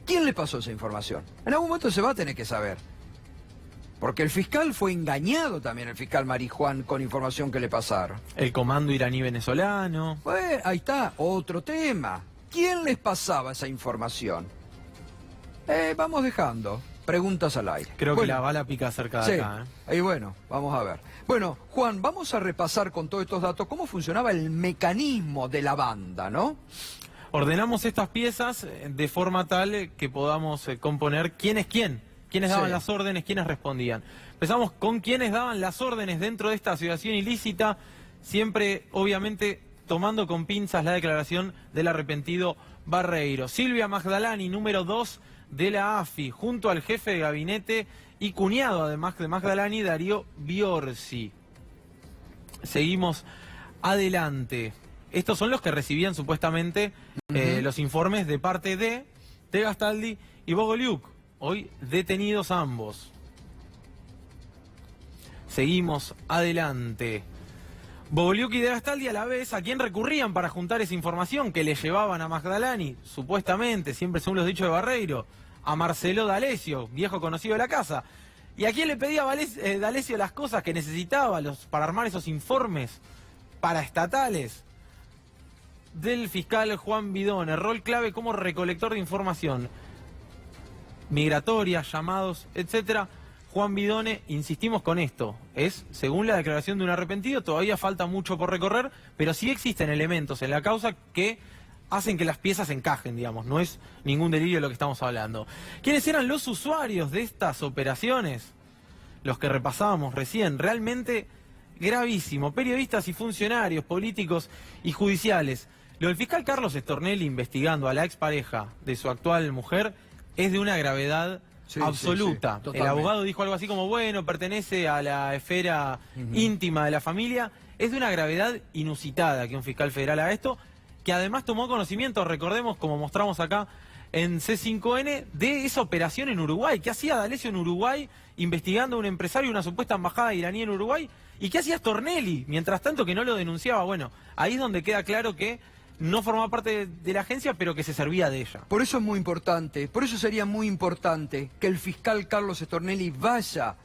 ¿Quién le pasó esa información? En algún momento se va a tener que saber. Porque el fiscal fue engañado también, el fiscal Marijuán, con información que le pasaron. El comando iraní-venezolano. Pues ahí está, otro tema. ¿Quién les pasaba esa información? Vamos dejando preguntas al aire. Creo que la bala pica cerca de sí, acá. Y bueno, vamos a ver. Bueno, Juan, vamos a repasar con todos estos datos cómo funcionaba el mecanismo de la banda, ¿no? Ordenamos estas piezas de forma tal que podamos componer quién es quién, quiénes daban las órdenes, quiénes respondían. Empezamos con quiénes daban las órdenes dentro de esta asociación ilícita, siempre, obviamente, tomando con pinzas la declaración del arrepentido Barreiro. Silvia Magdalani, número 2 de la AFI, junto al jefe de gabinete y cuñado, además de Magdalani, Darío Biorsi. Seguimos adelante. Estos son los que recibían supuestamente los informes de parte de Gastaldi y Bogolyuk, hoy detenidos ambos. Seguimos adelante. Bogolyuk y De Gastaldi a la vez, ¿a quién recurrían para juntar esa información que le llevaban a Magdalani? Supuestamente, siempre según los dichos de Barreiro, a Marcelo D'Alessio, viejo conocido de la casa. ¿Y a quién le pedía D'Alessio las cosas que necesitaba para armar esos informes paraestatales? Del fiscal Juan Bidone, rol clave como recolector de información migratoria, llamados, etcétera. Juan Bidone, insistimos con esto, es, según la declaración de un arrepentido, todavía falta mucho por recorrer, pero sí existen elementos en la causa que hacen que las piezas encajen, digamos, no es ningún delirio lo que estamos hablando. ¿Quiénes eran los usuarios de estas operaciones? Los que repasábamos recién, realmente gravísimo, periodistas y funcionarios políticos y judiciales. Lo del fiscal Carlos Stornelli investigando a la expareja de su actual mujer es de una gravedad absoluta. Sí, el abogado dijo algo así como, bueno, pertenece a la esfera íntima de la familia. Es de una gravedad inusitada que un fiscal federal haga esto, que además tomó conocimiento, recordemos, como mostramos acá en C5N, de esa operación en Uruguay. ¿Qué hacía D'Alessio en Uruguay investigando a un empresario y una supuesta embajada iraní en Uruguay? ¿Y qué hacía Stornelli? Mientras tanto que no lo denunciaba. Bueno, ahí es donde queda claro que no formaba parte de la agencia, pero que se servía de ella. Por eso es muy importante, por eso sería muy importante que el fiscal Carlos Stornelli vaya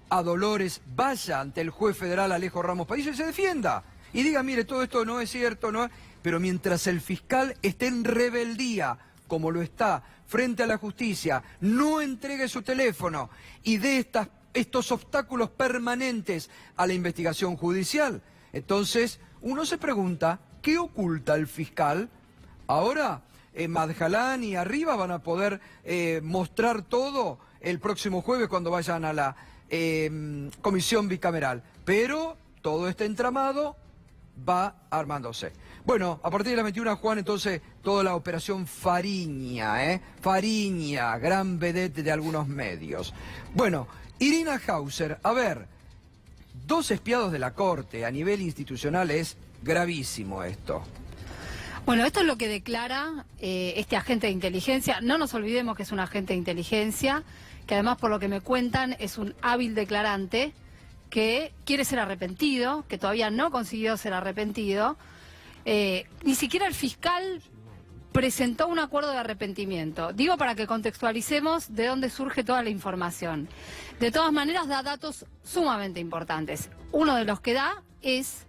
a Dolores, vaya ante el juez federal Alejo Ramos Padilla y se defienda. Y diga, mire, todo esto no es cierto, no es... Pero mientras el fiscal esté en rebeldía, como lo está, frente a la justicia, no entregue su teléfono y dé estos obstáculos permanentes a la investigación judicial, entonces uno se pregunta, ¿qué oculta el fiscal? Ahora, Magdalani y arriba van a poder mostrar todo el próximo jueves cuando vayan a la comisión bicameral. Pero todo este entramado va armándose. Bueno, a partir de las 21, Juan, entonces, toda la operación Fariña, Fariña, gran vedette de algunos medios. Bueno, Irina Hauser, a ver, 2 espiados de la Corte a nivel institucional es gravísimo esto. Bueno, esto es lo que declara este agente de inteligencia. No nos olvidemos que es un agente de inteligencia, que además, por lo que me cuentan, es un hábil declarante que quiere ser arrepentido, que todavía no consiguió ser arrepentido. Ni siquiera el fiscal presentó un acuerdo de arrepentimiento. Digo para que contextualicemos de dónde surge toda la información. De todas maneras, da datos sumamente importantes. Uno de los que da es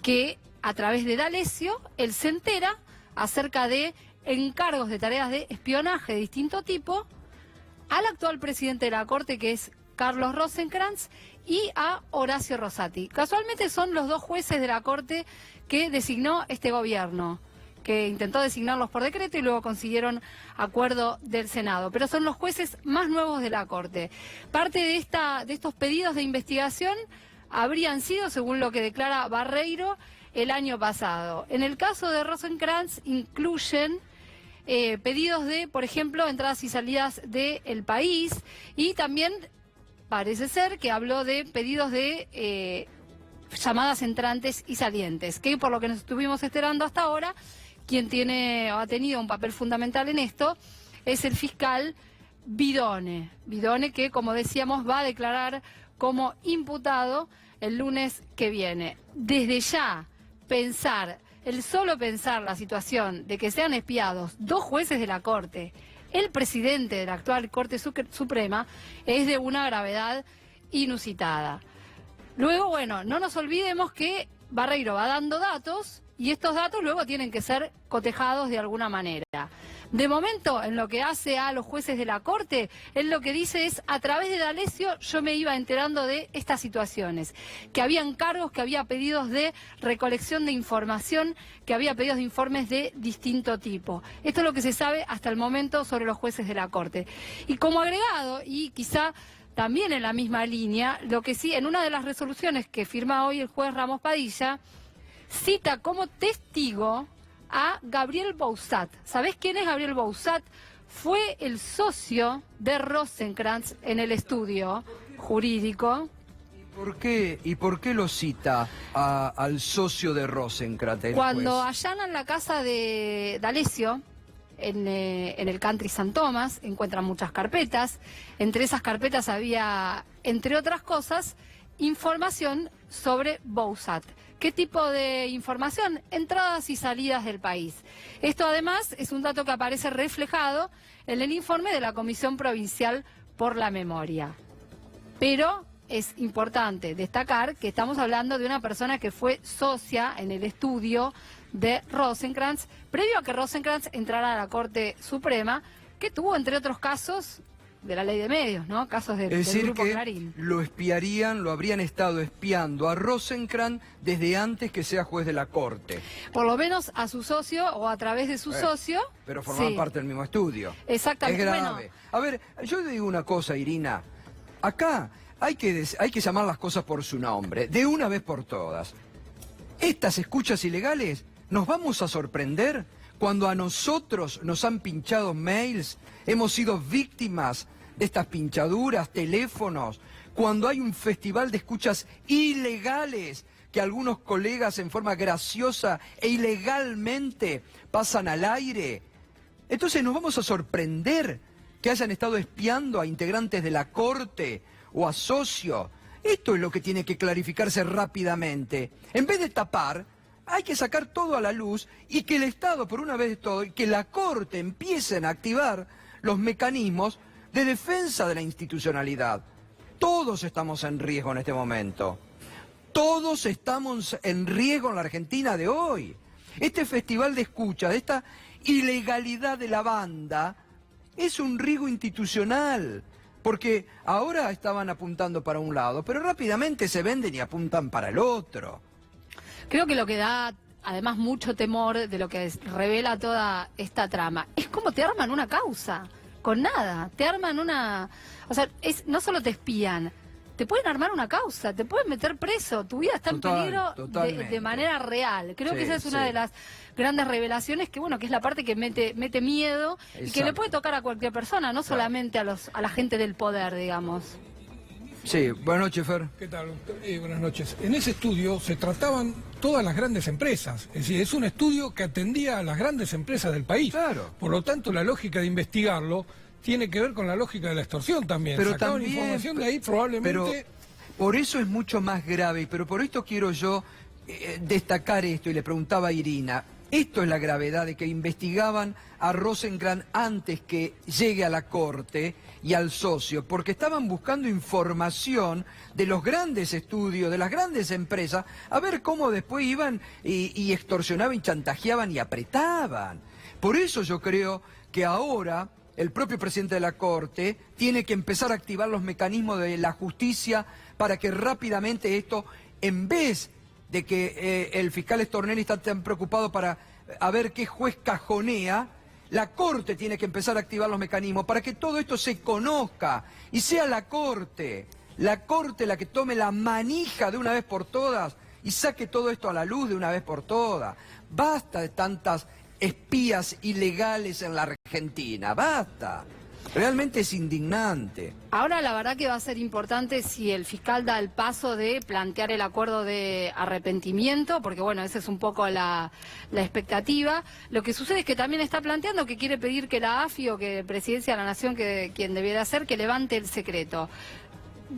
que a través de D'Alessio, él se entera acerca de encargos de tareas de espionaje de distinto tipo al actual presidente de la Corte, que es Carlos Rosenkrantz, y a Horacio Rosati. Casualmente son los 2 jueces de la Corte que designó este gobierno, que intentó designarlos por decreto y luego consiguieron acuerdo del Senado. Pero son los jueces más nuevos de la Corte. Parte de estos pedidos de investigación habrían sido, según lo que declara Barreiro, el año pasado. En el caso de Rosenkrantz incluyen pedidos de, por ejemplo, entradas y salidas del país, y también parece ser que habló de pedidos de llamadas entrantes y salientes, que por lo que nos estuvimos enterando hasta ahora, quien ha tenido un papel fundamental en esto es el fiscal Vidone, que, como decíamos, va a declarar como imputado el lunes que viene. Desde ya, el solo pensar la situación de que sean espiados 2 jueces de la Corte, el presidente de la actual Corte Suprema, es de una gravedad inusitada. Luego, bueno, no nos olvidemos que Barreiro va dando datos y estos datos luego tienen que ser cotejados de alguna manera. De momento, en lo que hace a los jueces de la Corte, él lo que dice es: a través de D'Alessio yo me iba enterando de estas situaciones, que había encargos, que había pedidos de recolección de información, que había pedidos de informes de distinto tipo. Esto es lo que se sabe hasta el momento sobre los jueces de la Corte. Y como agregado, y quizá también en la misma línea, lo que sí, en una de las resoluciones que firma hoy el juez Ramos Padilla, cita como testigo a Gabriel Bouzat. ¿Sabés quién es Gabriel Bouzat? Fue el socio de Rosenkrantz en el estudio jurídico. ¿Y por qué lo cita al socio de Rosenkrantz? Cuando allanan la casa de D'Alessio, en el Country St. Thomas, encuentran muchas carpetas. Entre esas carpetas había, entre otras cosas, información sobre Bouzat. ¿Qué tipo de información? Entradas y salidas del país. Esto además es un dato que aparece reflejado en el informe de la Comisión Provincial por la Memoria. Pero es importante destacar que estamos hablando de una persona que fue socia en el estudio de Rosenkrantz, previo a que Rosenkrantz entrara a la Corte Suprema, que tuvo, entre otros casos, de la ley de medios, ¿no? Casos del Grupo Clarín. Lo espiarían, lo habrían estado espiando a Rosenkrantz desde antes que sea juez de la Corte. Por lo menos a su socio o a través de su socio. Pero formaban parte del mismo estudio. Exactamente. Es grave. Bueno. A ver, yo le digo una cosa, Irina. Acá hay que llamar las cosas por su nombre, de una vez por todas. Estas escuchas ilegales, ¿nos vamos a sorprender cuando a nosotros nos han pinchado mails? Hemos sido víctimas de estas pinchaduras, teléfonos, cuando hay un festival de escuchas ilegales que algunos colegas en forma graciosa e ilegalmente pasan al aire. Entonces nos vamos a sorprender que hayan estado espiando a integrantes de la Corte o a socios. Esto es lo que tiene que clarificarse rápidamente. En vez de tapar, hay que sacar todo a la luz y que el Estado, por una vez de todo, y que la Corte empiecen a activar los mecanismos de defensa de la institucionalidad. Todos estamos en riesgo en este momento. Todos estamos en riesgo en la Argentina de hoy. Este festival de escucha, de esta ilegalidad de la banda, es un riesgo institucional. Porque ahora estaban apuntando para un lado, pero rápidamente se venden y apuntan para el otro. Creo que lo que da, además, mucho temor de lo que revela toda esta trama es cómo te arman una causa, con nada. Te arman una... O sea, no solo te espían, te pueden armar una causa, te pueden meter preso, tu vida está en peligro de manera real. Creo que esa es una de las grandes revelaciones, que bueno, que es la parte que mete miedo. Exacto. Y que le puede tocar a cualquier persona, no solamente a la gente del poder, digamos. Sí, buenas noches, Fer. ¿Qué tal? Buenas noches. En ese estudio se trataban todas las grandes empresas. Es decir, es un estudio que atendía a las grandes empresas del país. Claro. Por lo tanto, la lógica de investigarlo tiene que ver con la lógica de la extorsión también. Pero sacaban también, información de ahí probablemente... Pero por eso es mucho más grave, pero por esto quiero yo destacar esto, y le preguntaba a Irina. Esto es la gravedad de que investigaban a Rosenkrantz antes que llegue a la Corte y al socio, porque estaban buscando información de los grandes estudios, de las grandes empresas, a ver cómo después iban y extorsionaban y chantajeaban y apretaban. Por eso yo creo que ahora el propio presidente de la Corte tiene que empezar a activar los mecanismos de la justicia para que rápidamente esto, en vez de que el fiscal Stornelli está tan preocupado para a ver qué juez cajonea. La Corte tiene que empezar a activar los mecanismos para que todo esto se conozca y sea la Corte la que tome la manija de una vez por todas y saque todo esto a la luz de una vez por todas. Basta de tantas espías ilegales en la Argentina, basta. Realmente es indignante. Ahora la verdad que va a ser importante si el fiscal da el paso de plantear el acuerdo de arrepentimiento, porque bueno, esa es un poco la expectativa. Lo que sucede es que también está planteando que quiere pedir que la AFI o que Presidencia de la Nación, que quien debiera hacer, que levante el secreto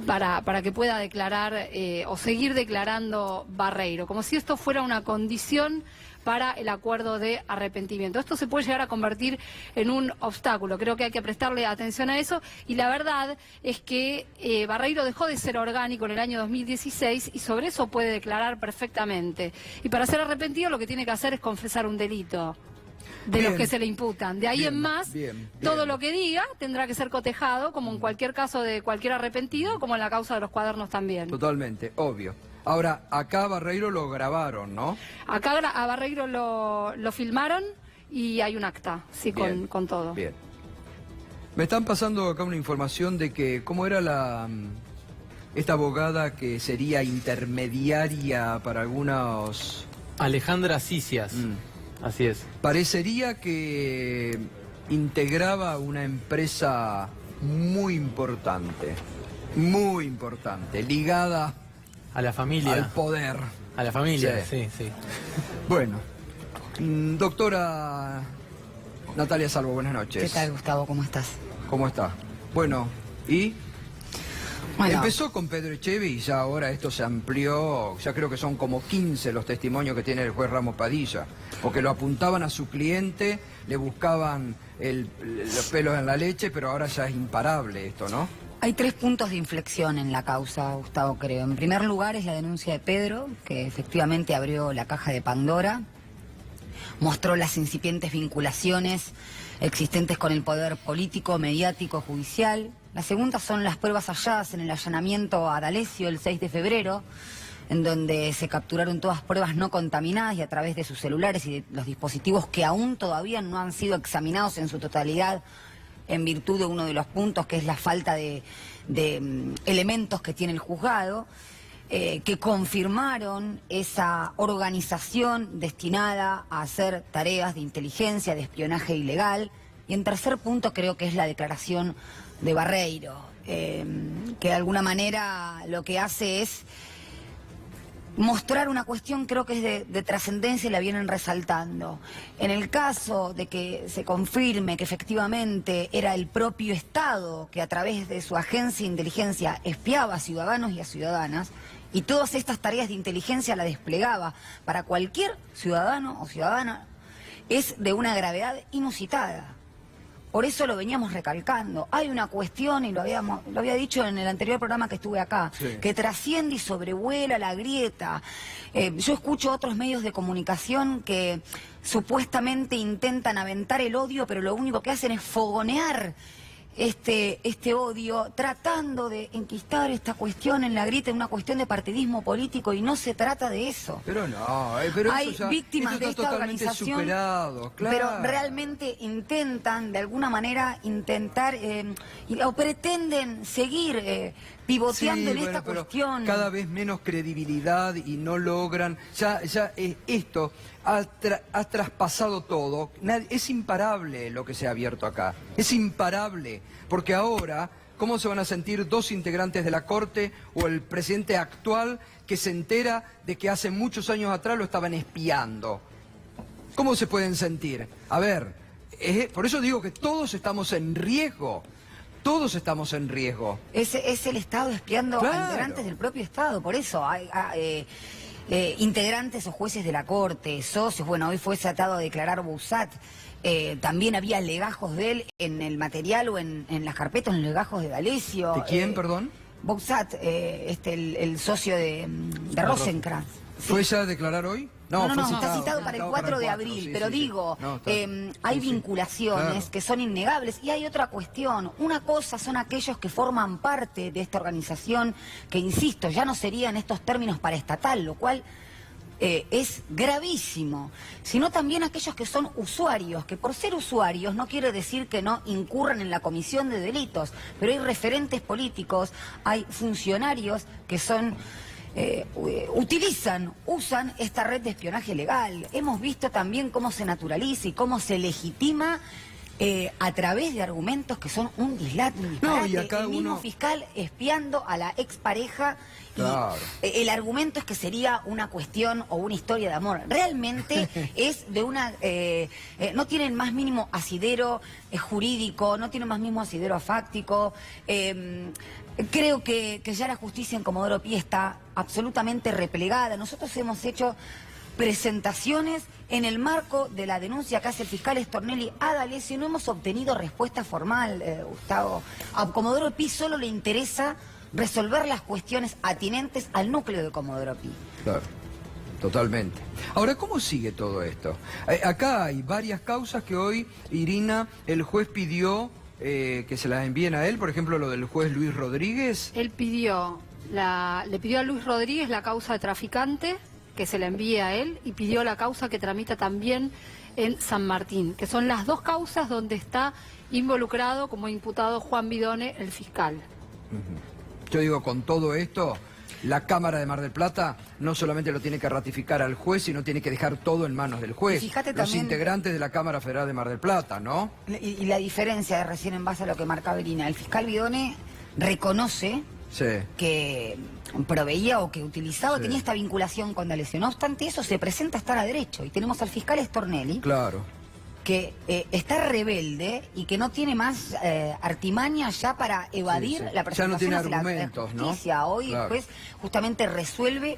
para que pueda declarar o seguir declarando Barreiro, como si esto fuera una condición para el acuerdo de arrepentimiento. Esto se puede llegar a convertir en un obstáculo. Creo que hay que prestarle atención a eso. Y la verdad es que Barreiro dejó de ser orgánico en el año 2016 y sobre eso puede declarar perfectamente. Y para ser arrepentido lo que tiene que hacer es confesar un delito de Bien. los que se le imputan. De ahí Bien, en más, bien. todo lo que diga tendrá que ser cotejado, como en cualquier caso de cualquier arrepentido, como en la causa de los cuadernos también. Totalmente, obvio. Ahora, acá a Barreiro lo grabaron, ¿no? Acá a Barreiro lo filmaron y hay un acta, sí, Bien, con todo. Bien. Me están pasando acá una información de que, ¿cómo era esta abogada que sería intermediaria para algunos? Alejandra Sicias. Así es. Parecería que integraba una empresa muy importante, ligada A la familia. al poder. A la familia, Sí. sí, sí. Bueno, doctora Natalia Salvo, buenas noches. ¿Qué tal, Gustavo? ¿Cómo estás? ¿Cómo está? Bueno, ¿y? Bueno, Empezó con Pedro Echeve y ya ahora esto se amplió, ya creo que son como 15 los testimonios que tiene el juez Ramos Padilla, porque lo apuntaban a su cliente, le buscaban los pelos en la leche, pero ahora ya es imparable esto, ¿no? hay 3 puntos de inflexión en la causa, Gustavo, creo. En primer lugar es la denuncia de Pedro, que efectivamente abrió la caja de Pandora, mostró las incipientes vinculaciones existentes con el poder político, mediático, judicial. La segunda son las pruebas halladas en el allanamiento a D'Alessio el 6 de febrero, en donde se capturaron todas pruebas no contaminadas y a través de sus celulares y de los dispositivos que aún todavía no han sido examinados en su totalidad en virtud de uno de los puntos, que es la falta de elementos que tiene el juzgado, que confirmaron esa organización destinada a hacer tareas de inteligencia, de espionaje ilegal. Y en tercer punto creo que es la declaración de Barreiro, que de alguna manera lo que hace es mostrar una cuestión, creo que es de trascendencia y la vienen resaltando. En el caso de que se confirme que efectivamente era el propio Estado que a través de su agencia de inteligencia espiaba a ciudadanos y a ciudadanas, y todas estas tareas de inteligencia la desplegaba para cualquier ciudadano o ciudadana, es de una gravedad inusitada. Por eso lo veníamos recalcando. Hay una cuestión, y lo había dicho en el anterior programa que estuve acá, sí, que trasciende y sobrevuela la grieta. Yo escucho otros medios de comunicación que supuestamente intentan aventar el odio, pero lo único que hacen es fogonear este odio, tratando de enquistar esta cuestión en la grieta, una cuestión de partidismo político, y no se trata de eso. Pero no, pero Hay eso ya, víctimas esto de está esta totalmente organización, superado, claro. pero realmente intentan, de alguna manera, o pretenden seguir pivoteando Sí, en esta bueno, pero cuestión. cada vez menos credibilidad y no logran. Esto ha traspasado todo. Es imparable lo que se ha abierto acá. Es imparable. Porque ahora, ¿cómo se van a sentir 2 integrantes de la Corte o el presidente actual que se entera de que hace muchos años atrás lo estaban espiando? ¿Cómo se pueden sentir? A ver, por eso digo que todos estamos en riesgo. Todos estamos en riesgo. Es el Estado espiando Claro. a integrantes del propio Estado, por eso hay integrantes o jueces de la Corte, socios. Bueno, hoy fue tratado a declarar Boussat. También había legajos de él en el material o en las carpetas, en los legajos de D'Alessio. ¿De quién, perdón? Boussat, el socio de Rosenkrantz. ¿Fue ya a declarar hoy? No, fue está citado para el 4 de 4, abril, sí, pero sí, sí. digo, No, está- hay sí, sí. vinculaciones Claro. que son innegables, y hay otra cuestión. Una cosa son aquellos que forman parte de esta organización, que insisto, ya no serían estos términos paraestatal, lo cual es gravísimo, sino también aquellos que son usuarios, que por ser usuarios no quiere decir que no incurran en la comisión de delitos, pero hay referentes políticos, hay funcionarios que son... usan esta red de espionaje legal. Hemos visto también cómo se naturaliza y cómo se legitima a través de argumentos que son un dislate, un disparate. No, y acá el mismo fiscal espiando a la expareja. Claro. Y el argumento es que sería una cuestión o una historia de amor. Realmente es de una... no tiene el más mínimo asidero jurídico, no tiene el más mínimo asidero fáctico. Creo que ya la justicia en Comodoro Pi está absolutamente replegada. Nosotros hemos hecho presentaciones en el marco de la denuncia que hace el fiscal Stornelli a D'Alessio y no hemos obtenido respuesta formal, Gustavo. A Comodoro Pi solo le interesa resolver las cuestiones atinentes al núcleo de Comodoro Pi. Claro, totalmente. Ahora, ¿cómo sigue todo esto? Acá hay varias causas que hoy, Irina, el juez pidió que se las envíen a él, por ejemplo, lo del juez Luis Rodríguez. Él le pidió a Luis Rodríguez la causa de traficante, que se la envíe a él, y pidió la causa que tramita también en San Martín, que son las dos causas donde está involucrado como imputado Juan Bidone, el fiscal. Yo digo, con todo esto, la Cámara de Mar del Plata no solamente lo tiene que ratificar al juez, sino tiene que dejar todo en manos del juez. Y fíjate los también, integrantes de la Cámara Federal de Mar del Plata, ¿no? Y la diferencia de recién en base a lo que marcaba Irina, el fiscal Bidone reconoce que proveía o que utilizaba, tenía esta vinculación con D'Alessio. No obstante eso, se presenta a estar a derecho. Y tenemos al fiscal Stornelli, claro, que está rebelde y que no tiene más artimaña ya para evadir la presentación ya no tiene hacia la argumentos, justicia. ¿no? Hoy Claro. el juez justamente resuelve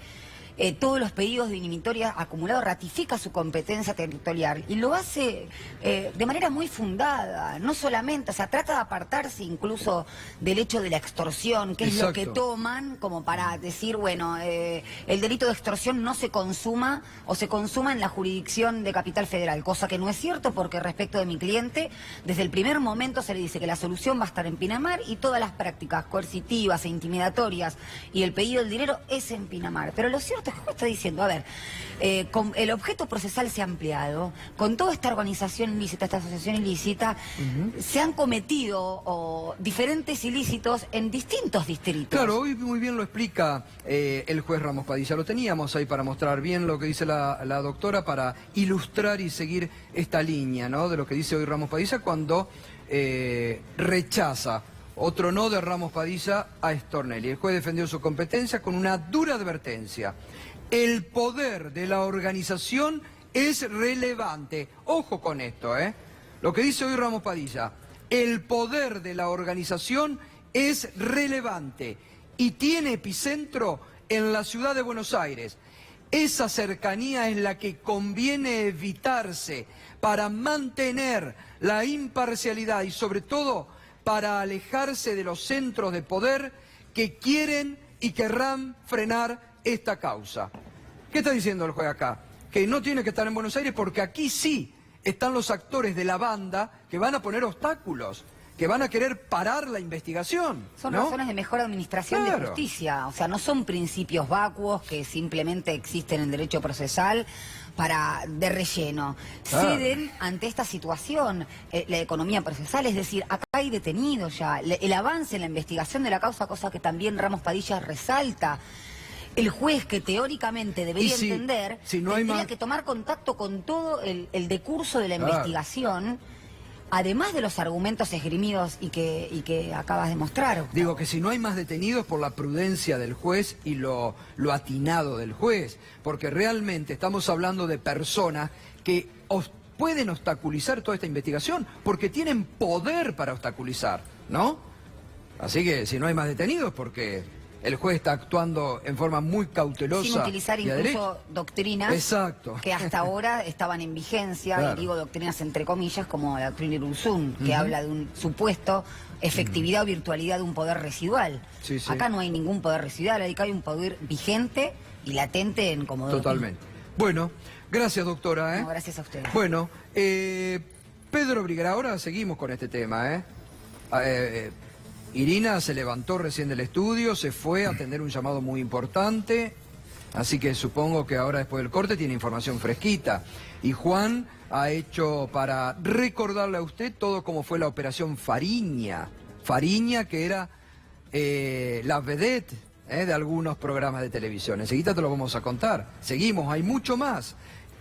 todos los pedidos de inhibitoria acumulados, ratifica su competencia territorial y lo hace de manera muy fundada, no solamente, o sea, trata de apartarse incluso del hecho de la extorsión, que es lo que toman como para decir, bueno, el delito de extorsión no se consuma o se consuma en la jurisdicción de Capital Federal, cosa que no es cierto porque respecto de mi cliente, desde el primer momento se le dice que la solución va a estar en Pinamar y todas las prácticas coercitivas e intimidatorias y el pedido del dinero es en Pinamar, pero lo cierto es que está diciendo, a ver, el objeto procesal se ha ampliado, con toda esta organización ilícita, esta asociación ilícita, se han cometido diferentes ilícitos en distintos distritos. Claro, hoy muy bien lo explica el juez Ramos Padilla. Lo teníamos ahí para mostrar bien lo que dice la doctora, para ilustrar y seguir esta línea, ¿no?, de lo que dice hoy Ramos Padilla cuando rechaza otro no de Ramos Padilla a Stornelli. El juez defendió su competencia con una dura advertencia. El poder de la organización es relevante. Ojo con esto, ¿eh? Lo que dice hoy Ramos Padilla. El poder de la organización es relevante y tiene epicentro en la ciudad de Buenos Aires. Esa cercanía es la que conviene evitarse para mantener la imparcialidad y sobre todo para alejarse de los centros de poder que quieren y querrán frenar esta causa. ¿Qué está diciendo el juez acá? Que no tiene que estar en Buenos Aires porque aquí sí están los actores de la banda que van a poner obstáculos, que van a querer parar la investigación. Son ¿no? razones de mejor administración de justicia, o sea, no son principios vacuos que simplemente existen en derecho procesal de relleno. Ceden ante esta situación la economía procesal, es decir, acá hay detenidos ya, el avance en la investigación de la causa, cosa que también Ramos Padilla resalta. El juez, que teóricamente debería entender, tendría que tomar contacto con todo el decurso de la investigación, además de los argumentos esgrimidos y que acabas de mostrar. Gustavo. Digo que si no hay más detenidos por la prudencia del juez y lo atinado del juez, porque realmente estamos hablando de personas que pueden obstaculizar toda esta investigación, porque tienen poder para obstaculizar, ¿no? Así que si no hay más detenidos, porque el juez está actuando en forma muy cautelosa. Sin utilizar incluso doctrinas que hasta ahora estaban en vigencia, y digo doctrinas entre comillas, como la doctrina Irurzún, que habla de un supuesto efectividad o virtualidad de un poder residual. Acá no hay ningún poder residual, acá hay un poder vigente y latente en Comodoro Pi. Totalmente. Bueno, gracias doctora. No, gracias a ustedes. Bueno, Pedro Briguera, ahora seguimos con este tema. Irina se levantó recién del estudio, se fue a atender un llamado muy importante. Así que supongo que ahora después del corte tiene información fresquita. Y Juan ha hecho para recordarle a usted todo como fue la operación Fariña. Fariña, que era la vedette de algunos programas de televisión. Enseguida te lo vamos a contar. Seguimos, hay mucho más.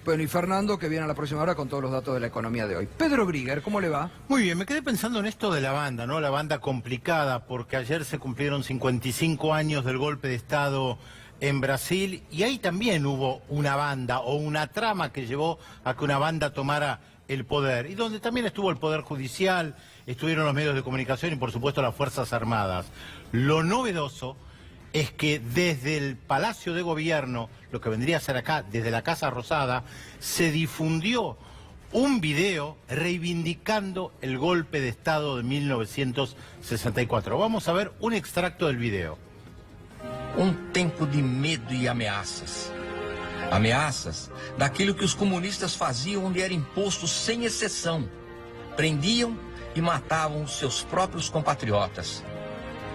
Bueno, y Fernando, que viene a la próxima hora con todos los datos de la economía de hoy. Pedro Brigger, ¿cómo le va? Muy bien, me quedé pensando en esto de la banda, ¿no? La banda complicada, porque ayer se cumplieron 55 años del golpe de Estado en Brasil, y ahí también hubo una banda o una trama que llevó a que una banda tomara el poder, y donde también estuvo el Poder Judicial, estuvieron los medios de comunicación y por supuesto las Fuerzas Armadas. Lo novedoso es que desde el Palacio de Gobierno, lo que vendría a ser acá, desde la Casa Rosada, se difundió un video reivindicando el golpe de Estado de 1964. Vamos a ver un extracto del video. Tempo de medo e ameaças. Ameaças daquilo que os comunistas faziam onde era imposto sem exceção. Prendiam e matavam os seus próprios compatriotas.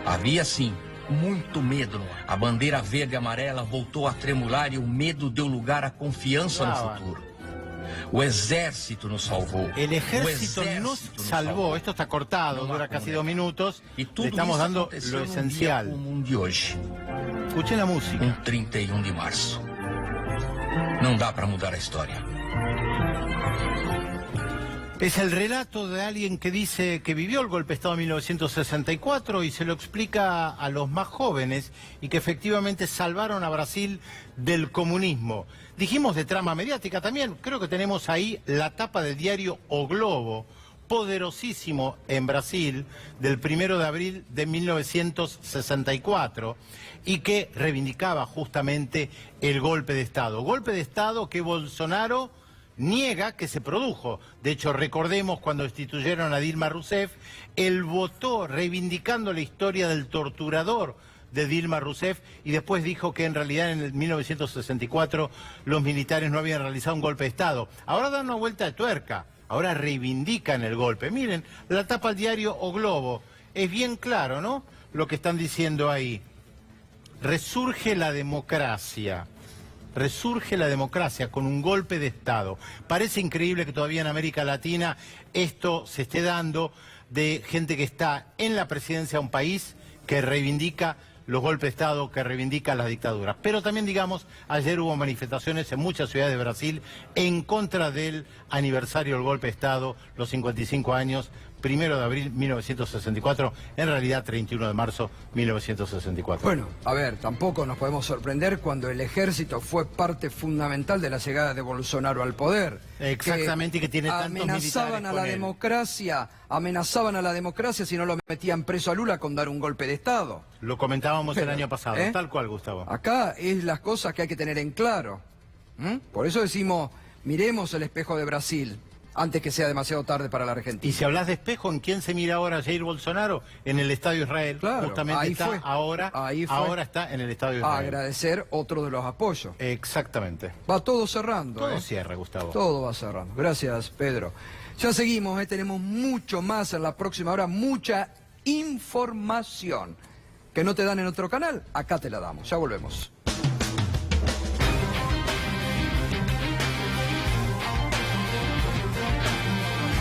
Havia, sim, muito medo. A bandeira verde e amarela voltou a tremular e o medo deu lugar à confiança no futuro. O exército nos salvou. El ejército nos salvó. Esto está cortado, dura casi 2 minutos. Le estamos dando lo esencial. Escuchen la música. 31 de março. Não dá para mudar a história. Es el relato de alguien que dice que vivió el golpe de Estado de 1964 y se lo explica a los más jóvenes y que efectivamente salvaron a Brasil del comunismo. Dijimos de trama mediática también, creo que tenemos ahí la tapa del diario O Globo, poderosísimo en Brasil, del 1 de abril de 1964, y que reivindicaba justamente el golpe de Estado. Golpe de Estado que Bolsonaro niega que se produjo. De hecho, recordemos cuando destituyeron a Dilma Rousseff, él votó reivindicando la historia del torturador de Dilma Rousseff y después dijo que en realidad en el 1964 los militares no habían realizado un golpe de Estado. Ahora dan una vuelta de tuerca, ahora reivindican el golpe. Miren, la tapa del diario O Globo, es bien claro, ¿no?, lo que están diciendo ahí. Resurge la democracia. Resurge la democracia con un golpe de Estado. Parece increíble que todavía en América Latina esto se esté dando, de gente que está en la presidencia de un país que reivindica los golpes de Estado, que reivindica las dictaduras. Pero también, digamos, ayer hubo manifestaciones en muchas ciudades de Brasil en contra del aniversario del golpe de Estado, los 55 años, 1 de abril 1964, en realidad 31 de marzo 1964. Bueno, a ver, tampoco nos podemos sorprender cuando el ejército fue parte fundamental de la llegada de Bolsonaro al poder. Exactamente, y que tiene tantos amenazaban a la democracia, amenazaban a la democracia si no lo metían preso a Lula con dar un golpe de Estado. Lo comentábamos el año pasado, tal cual, Gustavo. Acá es las cosas que hay que tener en claro. Por eso decimos, miremos el espejo de Brasil antes que sea demasiado tarde para la Argentina. Y si hablas de espejo, ¿en quién se mira ahora Jair Bolsonaro? En el Estadio Israel. Claro, justamente ahí está fue. ahora, ahora está en el Estadio Israel. A agradecer otro de los apoyos. Exactamente. Va todo cerrando. Todo cierra, Gustavo. Todo va cerrando. Gracias, Pedro. Ya seguimos, tenemos mucho más en la próxima hora, mucha información que no te dan en otro canal. Acá te la damos. Ya volvemos.